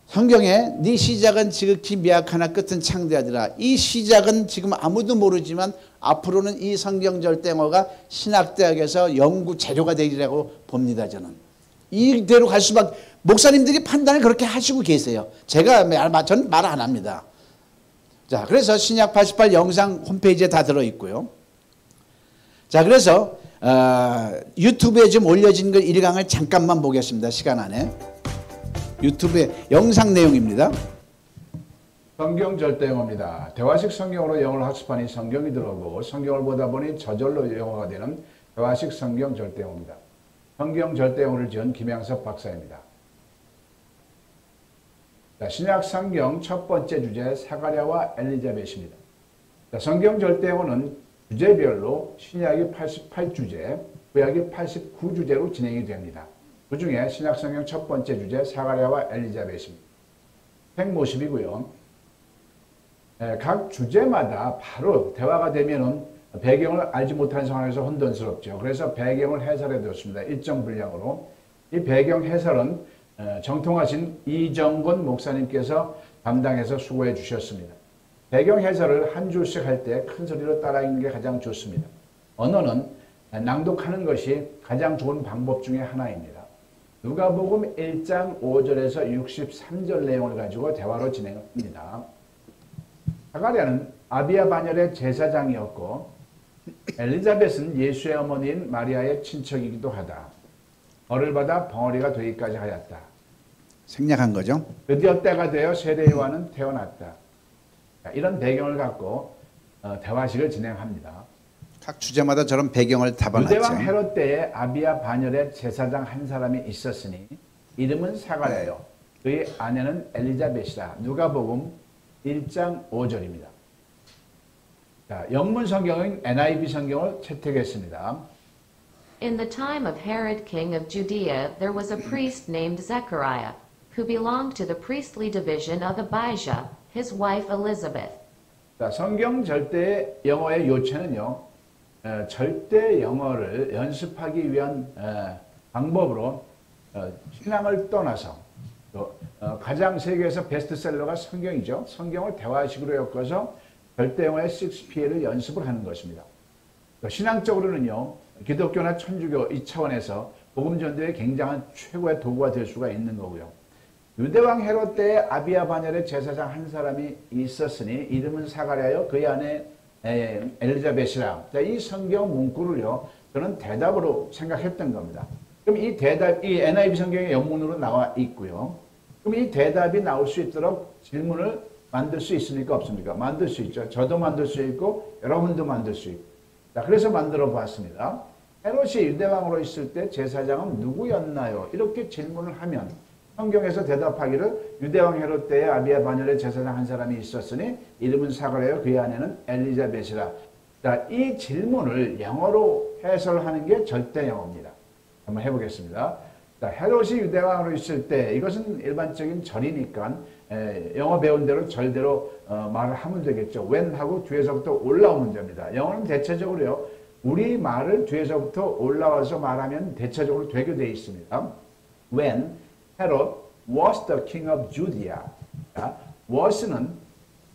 성경에 네 시작은 지극히 미약하나 끝은 창대하더라. 이 시작은 지금 아무도 모르지만 앞으로는 이 성경 절대어가 신학대학에서 연구 재료가 되리라고 봅니다. 저는 이대로 갈 수밖에. 목사님들이 판단을 그렇게 하시고 계세요. 저는 말 안 합니다. 자, 그래서 신약 88 영상 홈페이지에 다 들어있고요. 자, 그래서 유튜브에 좀 올려진 걸 1강을 잠깐만 보겠습니다. 시간 안에. 유튜브의 영상 내용입니다. 성경 절대영어입니다. 대화식 성경으로 영어를 학습하니 성경이 들어오고 성경을 보다 보니 저절로 영어가 되는 대화식 성경 절대영어입니다. 성경 절대영어를 지은 김양섭 박사입니다. 자, 신약 성경 첫 번째 주제 사가랴와 엘리자벳입니다. 자, 성경 절대영어는 주제별로 신약이 88주제, 구약이 89주제로 진행이 됩니다. 그 중에 신약 성경 첫 번째 주제 사가랴와 엘리자벳입니다. 생모습이고요. 각 주제마다 바로 대화가 되면은 배경을 알지 못한 상황에서 혼돈스럽죠. 그래서 배경을 해설해 두었습니다. 일정 분량으로. 이 배경 해설은 정통하신 이정건 목사님께서 담당해서 수고해 주셨습니다. 배경 해설을 한 줄씩 할 때 큰 소리로 따라 읽는 게 가장 좋습니다. 언어는 낭독하는 것이 가장 좋은 방법 중에 하나입니다. 누가복음 1장 5절에서 63절 내용을 가지고 대화로 진행합니다. 사가랴는 아비야 반열의 제사장이었고 엘리자벳은 예수의 어머니인 마리아의 친척이기도 하다. 벌을 받아 벙어리가 되기까지 하였다. 생략한 거죠. 드디어 때가 되어 세례 요한은 태어났다. 이런 배경을 갖고 대화식을 진행합니다. 각 주제마다 저런 배경을 답안했죠. 유대왕 헤롯 때에 아비야 반열에 제사장 한 사람이 있었으니 이름은 사가랴요. 그의 아내는 엘리자벳이다. 누가복음 1장 5절입니다. 자, 영문 성경은 NIV 성경을 채택했습니다. In the time of Herod king of Judea, there was a priest named Zechariah, who belonged to the priestly division of Abijah, his wife Elizabeth. 자, 성경 절대 영어의 요체는요. 절대 영어를 연습하기 위한 방법으로 신앙을 떠나서 가장 세계에서 베스트셀러가 성경이죠. 성경을 대화식으로 엮어서 절대 영어의 6P를 연습을 하는 것입니다. 신앙적으로는요. 기독교나 천주교 이 차원에서 복음 전도에 굉장한 최고의 도구가 될 수가 있는 거고요. 유대왕 헤롯 때에 아비야 반열의 제사장 한 사람이 있었으니 이름은 사가랴요. 그의 아내 엘리자벳이라. 자, 이 성경 문구를요. 저는 대답으로 생각했던 겁니다. 그럼 이 대답, 이 NIV 성경의 영문으로 나와 있고요. 그럼 이 대답이 나올 수 있도록 질문을 만들 수 있습니까? 없습니까? 만들 수 있죠. 저도 만들 수 있고 여러분도 만들 수 있고. 자, 그래서 만들어 보았습니다. 헤롯이 유대왕으로 있을 때 제사장은 누구였나요? 이렇게 질문을 하면 성경에서 대답하기를 유대왕 헤롯 때에 아비야 반열에 제사장 한 사람이 있었으니 이름은 사가랴요. 그의 아내는 엘리자벳이라. 자, 이 질문을 영어로 해설하는 게 절대 영어입니다. 한번 해보겠습니다. 자, 헤롯이 유대왕으로 있을 때 이것은 일반적인 절이니까 영어 배운 대로 절대로 말을 하면 되겠죠. when 하고 뒤에서부터 올라오면 됩니다. 영어는 대체적으로요. 우리 말을 뒤에서부터 올라와서 말하면 대체적으로 되게 되어 있습니다. When Herod was the king of Judea. 자, was는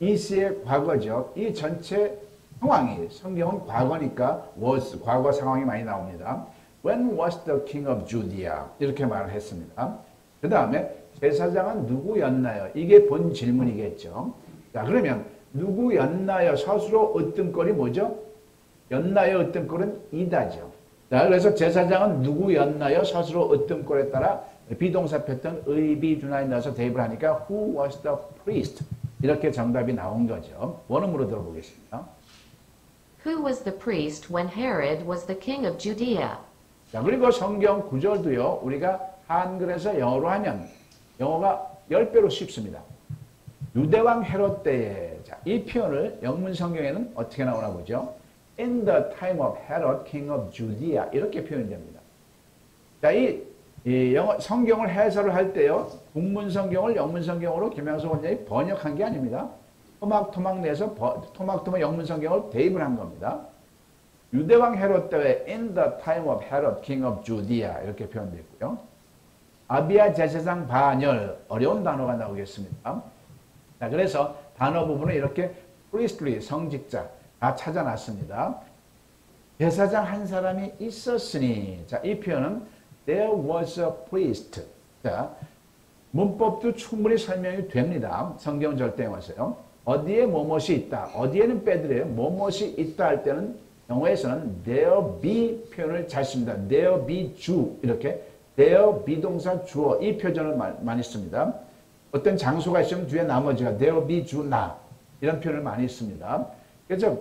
is의 과거죠. 이 전체 상황이 성경은 과거니까 was 과거 상황이 많이 나옵니다. When was the king of Judea? 이렇게 말을 했습니다. 그 다음에 제사장은 누구였나요? 이게 본 질문이겠죠. 자, 그러면 누구였나요? 서술어 으뜸꼴이 뭐죠? 였나요? 으뜸꼴은 이다죠. 자, 그래서 제사장은 누구였나요? 서술어 으뜸꼴에 따라 비동사 패턴 의비준하에 넣어서 대입을 하니까 Who was the priest? 이렇게 정답이 나온 거죠. 원음으로 들어보겠습니다. Who was the priest when Herod was the king of Judea? 자, 그리고 성경 구절도요. 우리가 한글에서 영어로 하면 영어가 10배로 쉽습니다. 유대왕 헤롯 때에 자, 이 표현을 영문 성경에는 어떻게 나오나 보죠. In the time of Herod, king of Judea 이렇게 표현됩니다. 자, 이 영어 성경을 해설을 할 때요. 국문 성경을 영문 성경으로 김양석 원장이 번역한 게 아닙니다. 토막토막 내서 토막토막 영문 성경을 대입을 한 겁니다. 유대왕 헤롯 때에 in the time of Herod, king of Judea 이렇게 표현됐고요. 아비야 제사장 반열 어려운 단어가 나오겠습니다. 자, 그래서 단어 부분은 이렇게 priestly 성직자 다 찾아놨습니다. 제사장 한 사람이 있었으니 자, 이 표현은 there was a priest. 자, 문법도 충분히 설명이 됩니다. 성경 절대영어에서요. 어디에 뭐뭇이 있다. 어디에는 빼드려요. 뭐뭇이 있다 할 때는 영어에서는 there be 표현을 잘 씁니다. there be 주 이렇게 there 비동사 주어 이 표현을 많이 씁니다. 어떤 장소가 있으면 뒤에 나머지가 there be 주나 이런 표현을 많이 씁니다. 그래서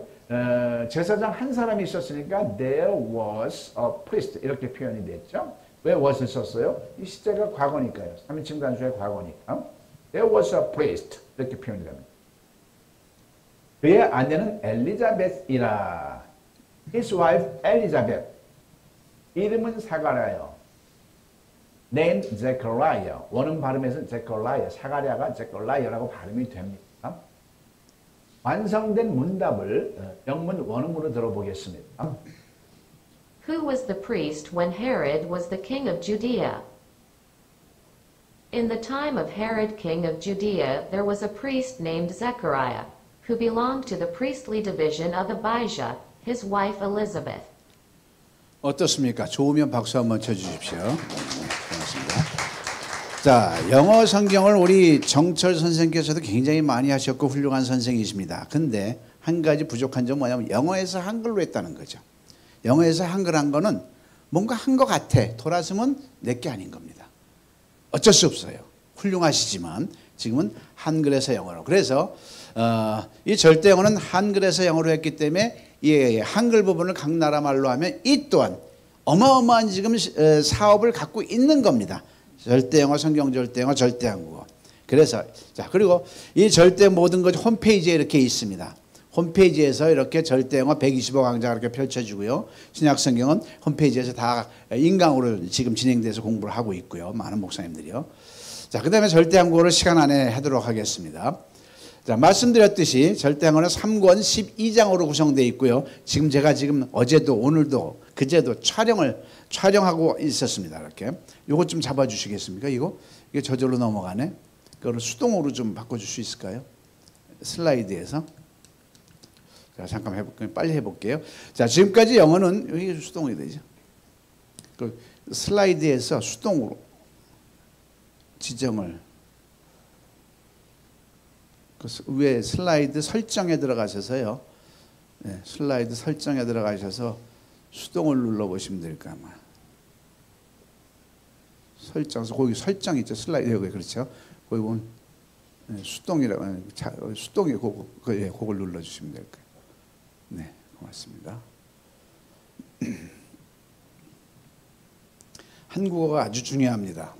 제사장 한 사람이 있었으니까 there was a priest 이렇게 표현이 됐죠. 왜 was를 썼어요? 이 시제가 과거니까요. 3인칭 단수의 과거니까. There was a priest 이렇게 표현이 됩니다. 그의 아내는 엘리자벳이라. His wife Elizabeth. 이름은 사가랴요. Named Zechariah. 원음 발음에서는 Zechariah. 사가랴가 Zechariah라고 발음이 됩니다. 완성된 문답을 영문 원음으로 들어보겠습니다. Who was the priest when Herod was the king of Judea? In the time of Herod king of Judea, there was a priest named Zechariah, who belonged to the priestly division of Abijah, his wife Elizabeth. 어떻습니까? 좋으면 박수 한번 쳐주십시오. 고맙습니다. 자, 영어 성경을 우리 정철 선생께서도 굉장히 많이 하셨고 훌륭한 선생이십니다. 근데 한 가지 부족한 점은 뭐냐면 영어에서 한글로 했다는 거죠. 영어에서 한글 한 거는 뭔가 한 것 같아. 돌아서면 내게 아닌 겁니다. 어쩔 수 없어요. 훌륭하시지만 지금은 한글에서 영어로. 그래서 이 절대 영어는 한글에서 영어로 했기 때문에 이 한글 부분을 각 나라 말로 하면 이 또한 어마어마한 지금 사업을 갖고 있는 겁니다. 절대 영어, 성경 절대 영어, 절대 한국어. 그래서 자, 그리고 이 절대 모든 것 홈페이지에 이렇게 있습니다. 홈페이지에서 이렇게 절대 영어 125 강좌가 이렇게 펼쳐지고요. 신약 성경은 홈페이지에서 다 인강으로 지금 진행돼서 공부를 하고 있고요. 많은 목사님들이요. 자, 그다음에 절대 한국어를 시간 안에 하도록 하겠습니다. 자, 말씀드렸듯이 절대 한국어는 3권 12장으로 구성되어 있고요. 지금 제가 어제도 오늘도 그제도 촬영하고 있었습니다. 이렇게. 요거 좀 잡아 주시겠습니까? 이게 저절로 넘어가네. 그거를 수동으로 좀 바꿔 줄 수 있을까요? 슬라이드에서. 자, 잠깐 빨리 해볼게요. 자, 지금까지 영어는 여기 수동이 되죠. 그 슬라이드에서 수동으로 지정을 그 위에 슬라이드 설정에 들어가셔서요. 네, 슬라이드 설정에 들어가셔서 수동을 눌러 보시면 될 까 아마. 거기 설정 있죠. 슬라이드 여기 그렇죠. 거기 보면 네, 수동이라고 수동이 그걸 눌러 주시면 될 거예요. 네, 고맙습니다. 한국어가 아주 중요합니다.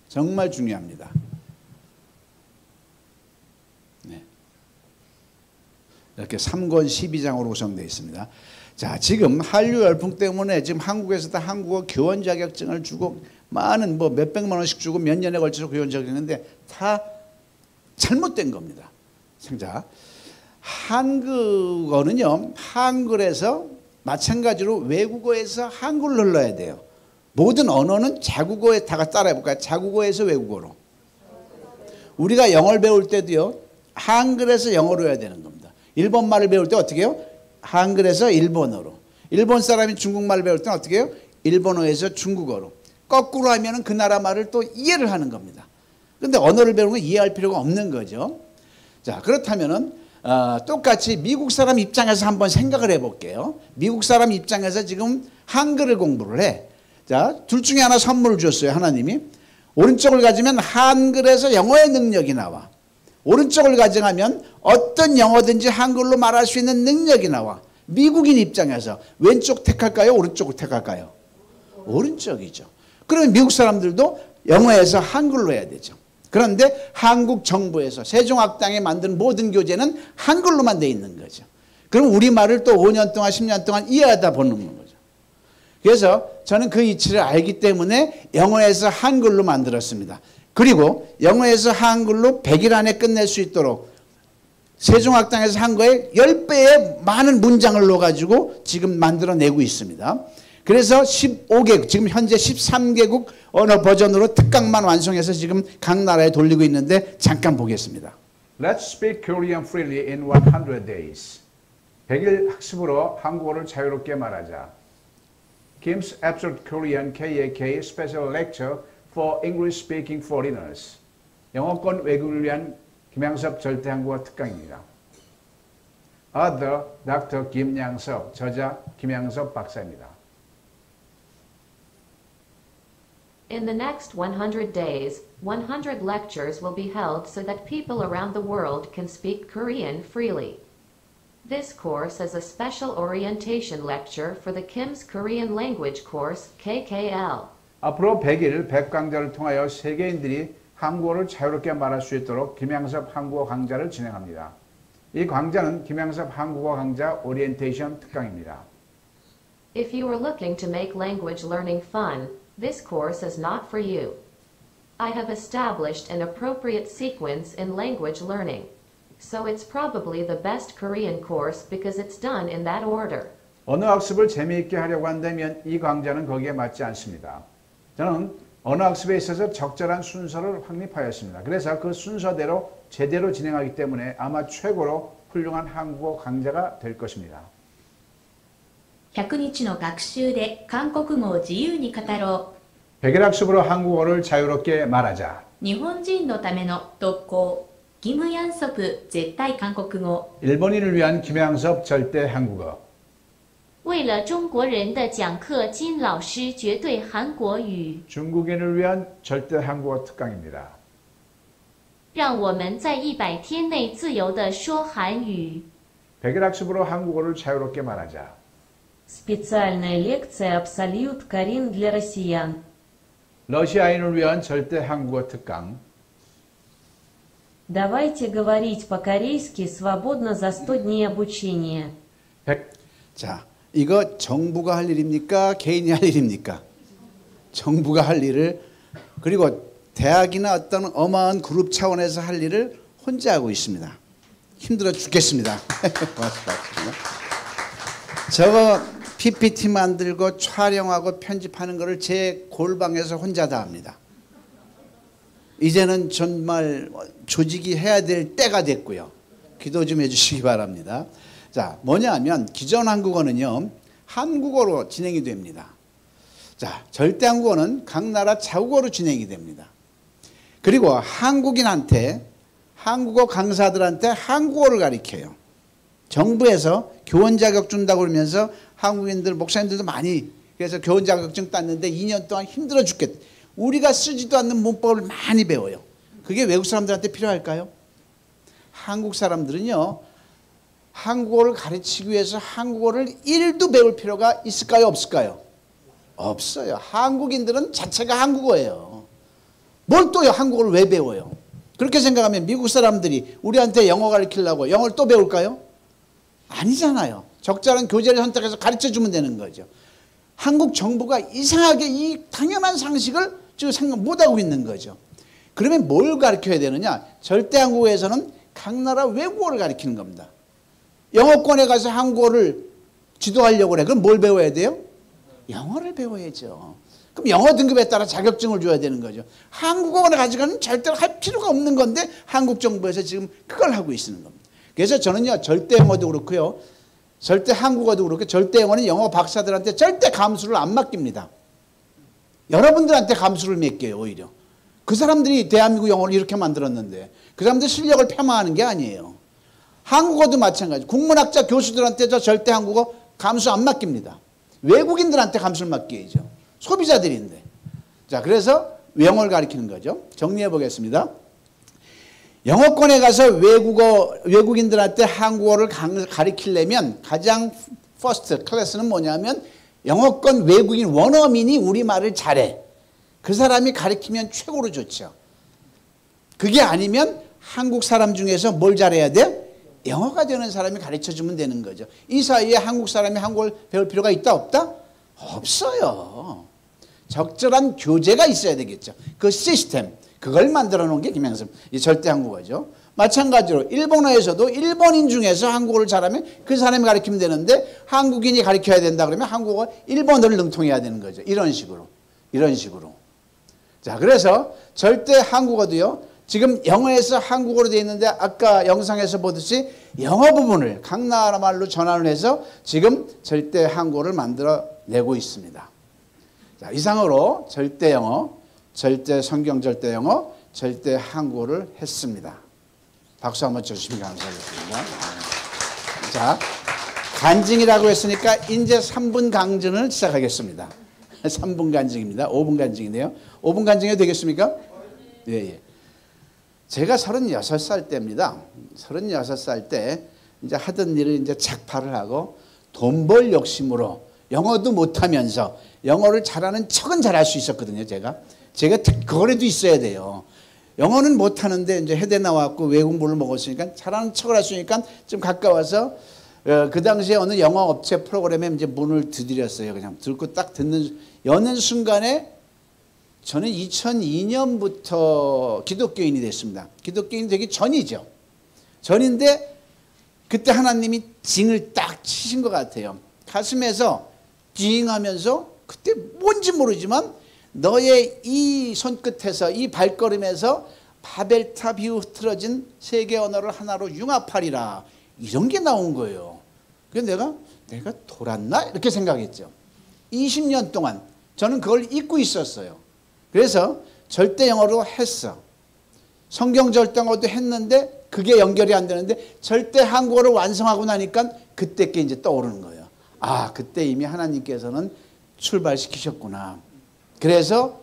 정말 중요합니다. 네. 이렇게 3권 12장으로 구성되어 있습니다. 자, 지금 한류 열풍 때문에 지금 한국에서도 한국어 교원 자격증을 주고 많은 몇백만 원씩 주고 몇 년에 걸쳐서 교원 자격증인데 다 잘못된 겁니다. 자, 한국어는요, 한글에서 마찬가지로 외국어에서 한글을 넣어야 돼요. 모든 언어는 자국어에 다 따라해 볼까요? 자국어에서 외국어로. 우리가 영어를 배울 때도요, 한글에서 영어로 해야 되는 겁니다. 일본말을 배울 때 어떻게 해요? 한글에서 일본어로. 일본 사람이 중국말을 배울 때는 어떻게 해요? 일본어에서 중국어로. 거꾸로 하면은 그 나라 말을 또 이해를 하는 겁니다. 근데 언어를 배우는 건 이해할 필요가 없는 거죠. 자, 그렇다면은 똑같이 미국 사람 입장에서 한번 생각을 해볼게요. 미국 사람 입장에서 지금 한글을 공부를 해. 자, 둘 중에 하나 선물을 줬어요. 하나님이. 오른쪽을 가지면 한글에서 영어의 능력이 나와. 오른쪽을 가져가면 어떤 영어든지 한글로 말할 수 있는 능력이 나와. 미국인 입장에서 왼쪽 택할까요? 오른쪽을 택할까요? 오른쪽이죠. 그러면 미국 사람들도 영어에서 한글로 해야 되죠. 그런데 한국 정부에서 세종학당에 만든 모든 교재는 한글로만 돼 있는 거죠. 그럼 우리말을 또 5년 동안 10년 동안 이해하다 보는 거죠. 그래서 저는 그 이치를 알기 때문에 영어에서 한글로 만들었습니다. 그리고 영어에서 한글로 100일 안에 끝낼 수 있도록 세종학당에서 한 거에 10배의 많은 문장을 넣어가지고 지금 만들어내고 있습니다. 그래서 15개국, 지금 현재 13개국 언어 버전으로 특강만 완성해서 지금 각 나라에 돌리고 있는데 잠깐 보겠습니다. Let's speak Korean freely in 100 days. 100일 학습으로 한국어를 자유롭게 말하자. Kim's Absurd Korean KAK Special Lecture for English Speaking Foreigners. 영어권 외국인을 위한 김양섭 절대 한국어 특강입니다. Author Dr. 김양섭, 저자 김양섭 박사입니다. In the next 100 days, 100 lectures will be held so that people around the world can speak Korean freely. This course is a special orientation lecture for the Kim's Korean Language Course, KKL. 앞으로 100일 100강좌를 통하여 세계인들이 한국어를 자유롭게 말할 수 있도록 김양섭 한국어 강좌를 진행합니다. 이 강좌는 김양섭 한국어 강좌 오리엔테이션 특강입니다. If you are looking to make language learning fun, this course is not for you. I have established an appropriate sequence in language learning. So it's probably the best Korean course because it's done in that order. 언어 학습을 재미있게 하려고 한다면 이 강좌는 거기에 맞지 않습니다. 저는 언어 학습에 있어서 적절한 순서를 확립하였습니다. 그래서 그 순서대로 제대로 진행하기 때문에 아마 최고로 훌륭한 한국어 강좌가 될 것입니다. 100日の学習で韓国語を自由に語ろう。 100일 학습으로 한국어를 자유롭게 말하자. 日本人のための特攻。 김양섭絶対韓国語。 일본인을 위한 김양섭 절대 한국어. 为了中国人的讲课金老师绝对韩国语。 중국인을 위한 절대 한국어 특강입니다. 让我们在100天内自由地说韩语。 100일 학습으로 한국어를 자유롭게 말하자. Специальная лекция «Абсолют Карин для россиян». 러시아인을 위한 절대 한국어 특강. Давайте говорить по-корейски свободно за 100 дней обучения. 자, 이거 정부가 할 일입니까? 개인이 할 일입니까? 정부가 할 일을, 그리고 대학이나 어떤 어마어마한 그룹 차원에서 할 일을 혼자 하고 있습니다. 힘들어 죽겠습니다. 고맙습니다. 저거 PPT 만들고 촬영하고 편집하는 거를 제 골방에서 혼자 다 합니다. 이제는 정말 조직이 해야 될 때가 됐고요. 기도 좀 해주시기 바랍니다. 자, 뭐냐면 기존 한국어는요, 한국어로 진행이 됩니다. 자, 절대 한국어는 각 나라 자국어로 진행이 됩니다. 그리고 한국인한테, 한국어 강사들한테 한국어를 가르쳐요. 정부에서 교원 자격 준다고 그러면서 한국인들, 목사님들도 많이, 그래서 교원 자격증 땄는데 2년 동안 힘들어 죽겠다. 우리가 쓰지도 않는 문법을 많이 배워요. 그게 외국 사람들한테 필요할까요? 한국 사람들은요, 한국어를 가르치기 위해서 한국어를 1도 배울 필요가 있을까요? 없을까요? 없어요. 한국인들은 자체가 한국어예요. 뭘 또 한국어를 왜 배워요? 그렇게 생각하면 미국 사람들이 우리한테 영어 가르치려고 영어를 또 배울까요? 아니잖아요. 적절한 교재를 선택해서 가르쳐주면 되는 거죠. 한국 정부가 이상하게 이 당연한 상식을 지금 생각 못하고 있는 거죠. 그러면 뭘 가르쳐야 되느냐? 절대 한국어에서는 각 나라 외국어를 가르치는 겁니다. 영어권에 가서 한국어를 지도하려고 그래. 그럼 뭘 배워야 돼요? 영어를 배워야죠. 그럼 영어 등급에 따라 자격증을 줘야 되는 거죠. 한국어를 가지고는 절대로 할 필요가 없는 건데 한국 정부에서 지금 그걸 하고 있는 겁니다. 그래서 저는요, 절대 영어도 그렇고요, 절대 한국어도 그렇고, 절대 영어는 영어 박사들한테 절대 감수를 안 맡깁니다. 여러분들한테 감수를 맡겨요. 오히려 그 사람들이 대한민국 영어를 이렇게 만들었는데 그 사람들 실력을 폄하하는 게 아니에요. 한국어도 마찬가지. 국문학자 교수들한테 저 절대 한국어 감수 안 맡깁니다. 외국인들한테 감수를 맡겨야죠. 소비자들인데. 자, 그래서 영어를 가르치는 거죠. 정리해 보겠습니다. 영어권에 가서 외국인들한테 한국어를 가르치려면 가장 퍼스트 클래스는 뭐냐면 영어권 외국인 원어민이 우리말을 잘해. 그 사람이 가르치면 최고로 좋죠. 그게 아니면 한국 사람 중에서 뭘 잘해야 돼? 영어가 되는 사람이 가르쳐주면 되는 거죠. 이 사이에 한국 사람이 한국어를 배울 필요가 있다 없다? 없어요. 적절한 교재가 있어야 되겠죠. 그 시스템, 그걸 만들어 놓은 게 김양섭 이 절대 한국어죠. 마찬가지로 일본어에서도 일본인 중에서 한국어를 잘하면 그 사람이 가르치면 되는데 한국인이 가르쳐야 된다 그러면 한국어 일본어를 능통해야 되는 거죠. 이런 식으로. 자, 그래서 절대 한국어도요. 지금 영어에서 한국어로 되어 있는데 아까 영상에서 보듯이 영어 부분을 각 나라 말로 전환을 해서 지금 절대 한국어를 만들어 내고 있습니다. 자, 이상으로 절대 영어, 절대 성경 절대 영어, 절대 한국어를 했습니다. 박수 한번 쳐주시면 감사하겠습니다. 자, 간증이라고 했으니까 이제 3분 강증을 시작하겠습니다. 3분 간증입니다. 5분 간증인데요. 5분 간증해도 되겠습니까? 예. 제가 36살 때입니다. 36살 때 이제 하던 일을 이제 착파를 하고 돈 벌 욕심으로 영어도 못하면서 영어를 잘하는 척은 잘할 수 있었거든요. 제가 그거라도 있어야 돼요. 영어는 못하는데 이제 해대 나왔고 외국 공부를 먹었으니까 잘하는 척을 할 수 있으니까 좀 가까워서 그 당시에 어느 영어 업체 프로그램에 이제 문을 두드렸어요. 그냥 들고 딱 여는 순간에 저는 2002년부터 기독교인이 됐습니다. 기독교인이 되기 전이죠. 전인데 그때 하나님이 징을 딱 치신 것 같아요. 가슴에서 징 하면서 그때 뭔지 모르지만 너의 이 손끝에서 이 발걸음에서 바벨탑 이후 흐트러진 세계 언어를 하나로 융합하리라. 이런 게 나온 거예요. 그래서 내가 돌았나? 이렇게 생각했죠. 20년 동안 저는 그걸 잊고 있었어요. 그래서 절대 영어로 했어. 성경 절대 영어도 했는데 그게 연결이 안 되는데 절대 한국어를 완성하고 나니까 그때 게 이제 떠오르는 거예요. 아, 그때 이미 하나님께서는 출발시키셨구나. 그래서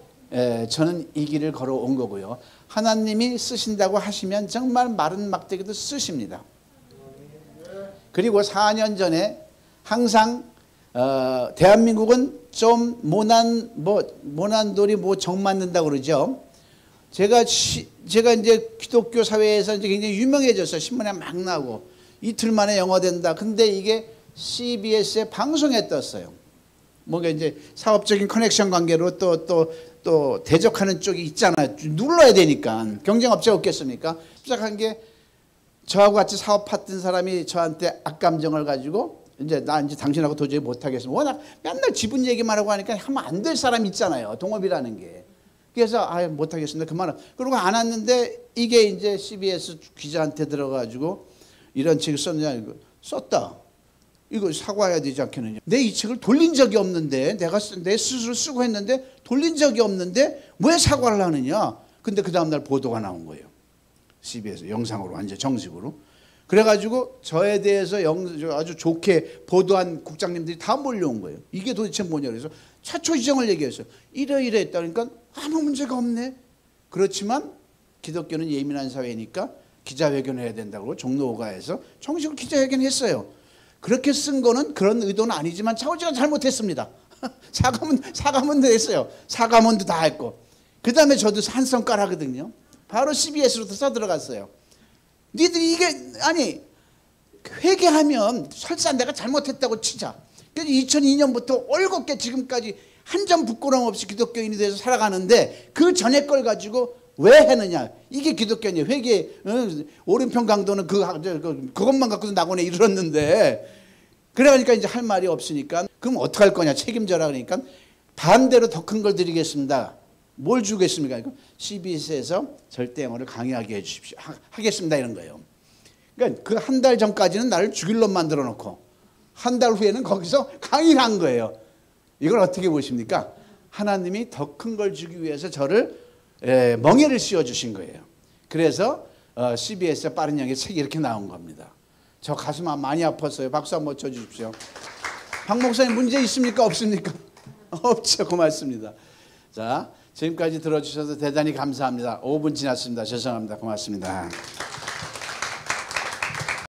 저는 이 길을 걸어온 거고요. 하나님이 쓰신다고 하시면 정말 마른 막대기도 쓰십니다. 그리고 4년 전에 항상 대한민국은 좀 모난 돌이 정 맞는다고 그러죠. 제가 이제 기독교 사회에서 이제 굉장히 유명해졌어요. 신문에 막 나오고 이틀 만에 영어 된다. 근데 이게 CBS의 방송에 떴어요. 뭔가 이제 사업적인 커넥션 관계로 또 대적하는 쪽이 있잖아요. 눌러야 되니까. 경쟁업체가 없겠습니까? 시작한 게 저하고 같이 사업했던 사람이 저한테 악감정을 가지고 이제 당신하고 도저히 못하겠습니다. 워낙 맨날 지분 얘기만 하고 하니까 하면 안 될 사람 있잖아요. 동업이라는 게. 그래서 못하겠습니다. 그만은. 그러고 안 왔는데 이게 이제 CBS 기자한테 들어가지고 이런 책을 썼느냐. 썼다. 이거 사과해야 되지 않겠느냐. 내 이 책을 돌린 적이 없는데 내가 내 스스로 쓰고 했는데 돌린 적이 없는데 왜 사과를 하느냐. 근데 그 다음날 보도가 나온 거예요. CBS 영상으로 완전 정식으로. 그래가지고 저에 대해서 아주 좋게 보도한 국장님들이 다 몰려온 거예요. 이게 도대체 뭐냐 그래서 최초 지정을 얘기했어요. 이래 했다니까 아무 문제가 없네. 그렇지만 기독교는 예민한 사회니까 기자회견을 해야 된다고 종로오가에서 정식으로 기자회견했어요. 그렇게 쓴 거는 그런 의도는 아니지만 차오지가 잘못했습니다. 사과문도 했어요. 사과문도 다 했고. 그 다음에 저도 한 성깔 하거든요. 바로 CBS로도 써들어갔어요. 니들이 이게 회개하면 설사 내가 잘못했다고 치자. 그래서 2002년부터 올곧게 지금까지 한 점 부끄러움 없이 기독교인이 돼서 살아가는데 그 전에 걸 가지고 왜 했느냐. 이게 기독교인이에요. 회개 오른편 강도는 그것만 갖고도 낙원에 이르렀는데 그러니까 이제 할 말이 없으니까 그럼 어떡할 거냐. 책임져라. 그러니까 반대로 더 큰 걸 드리겠습니다. 뭘 주겠습니까? CBS에서 절대 영어를 강의하게 해주십시오. 하겠습니다. 이런 거예요. 그러니까 그 한 달 전까지는 나를 죽일 놈 만들어 놓고 한 달 후에는 거기서 강의를 한 거예요. 이걸 어떻게 보십니까? 하나님이 더 큰 걸 주기 위해서 저를 멍에를 씌워주신 거예요. 그래서 CBS의 빠른 영의 책이 이렇게 나온 겁니다. 저 가슴 많이 아팠어요. 박수 한번 쳐주십시오. 박 목사님 문제 있습니까? 없습니까? 없죠. 고맙습니다. 자, 지금까지 들어주셔서 대단히 감사합니다. 5분 지났습니다. 죄송합니다. 고맙습니다.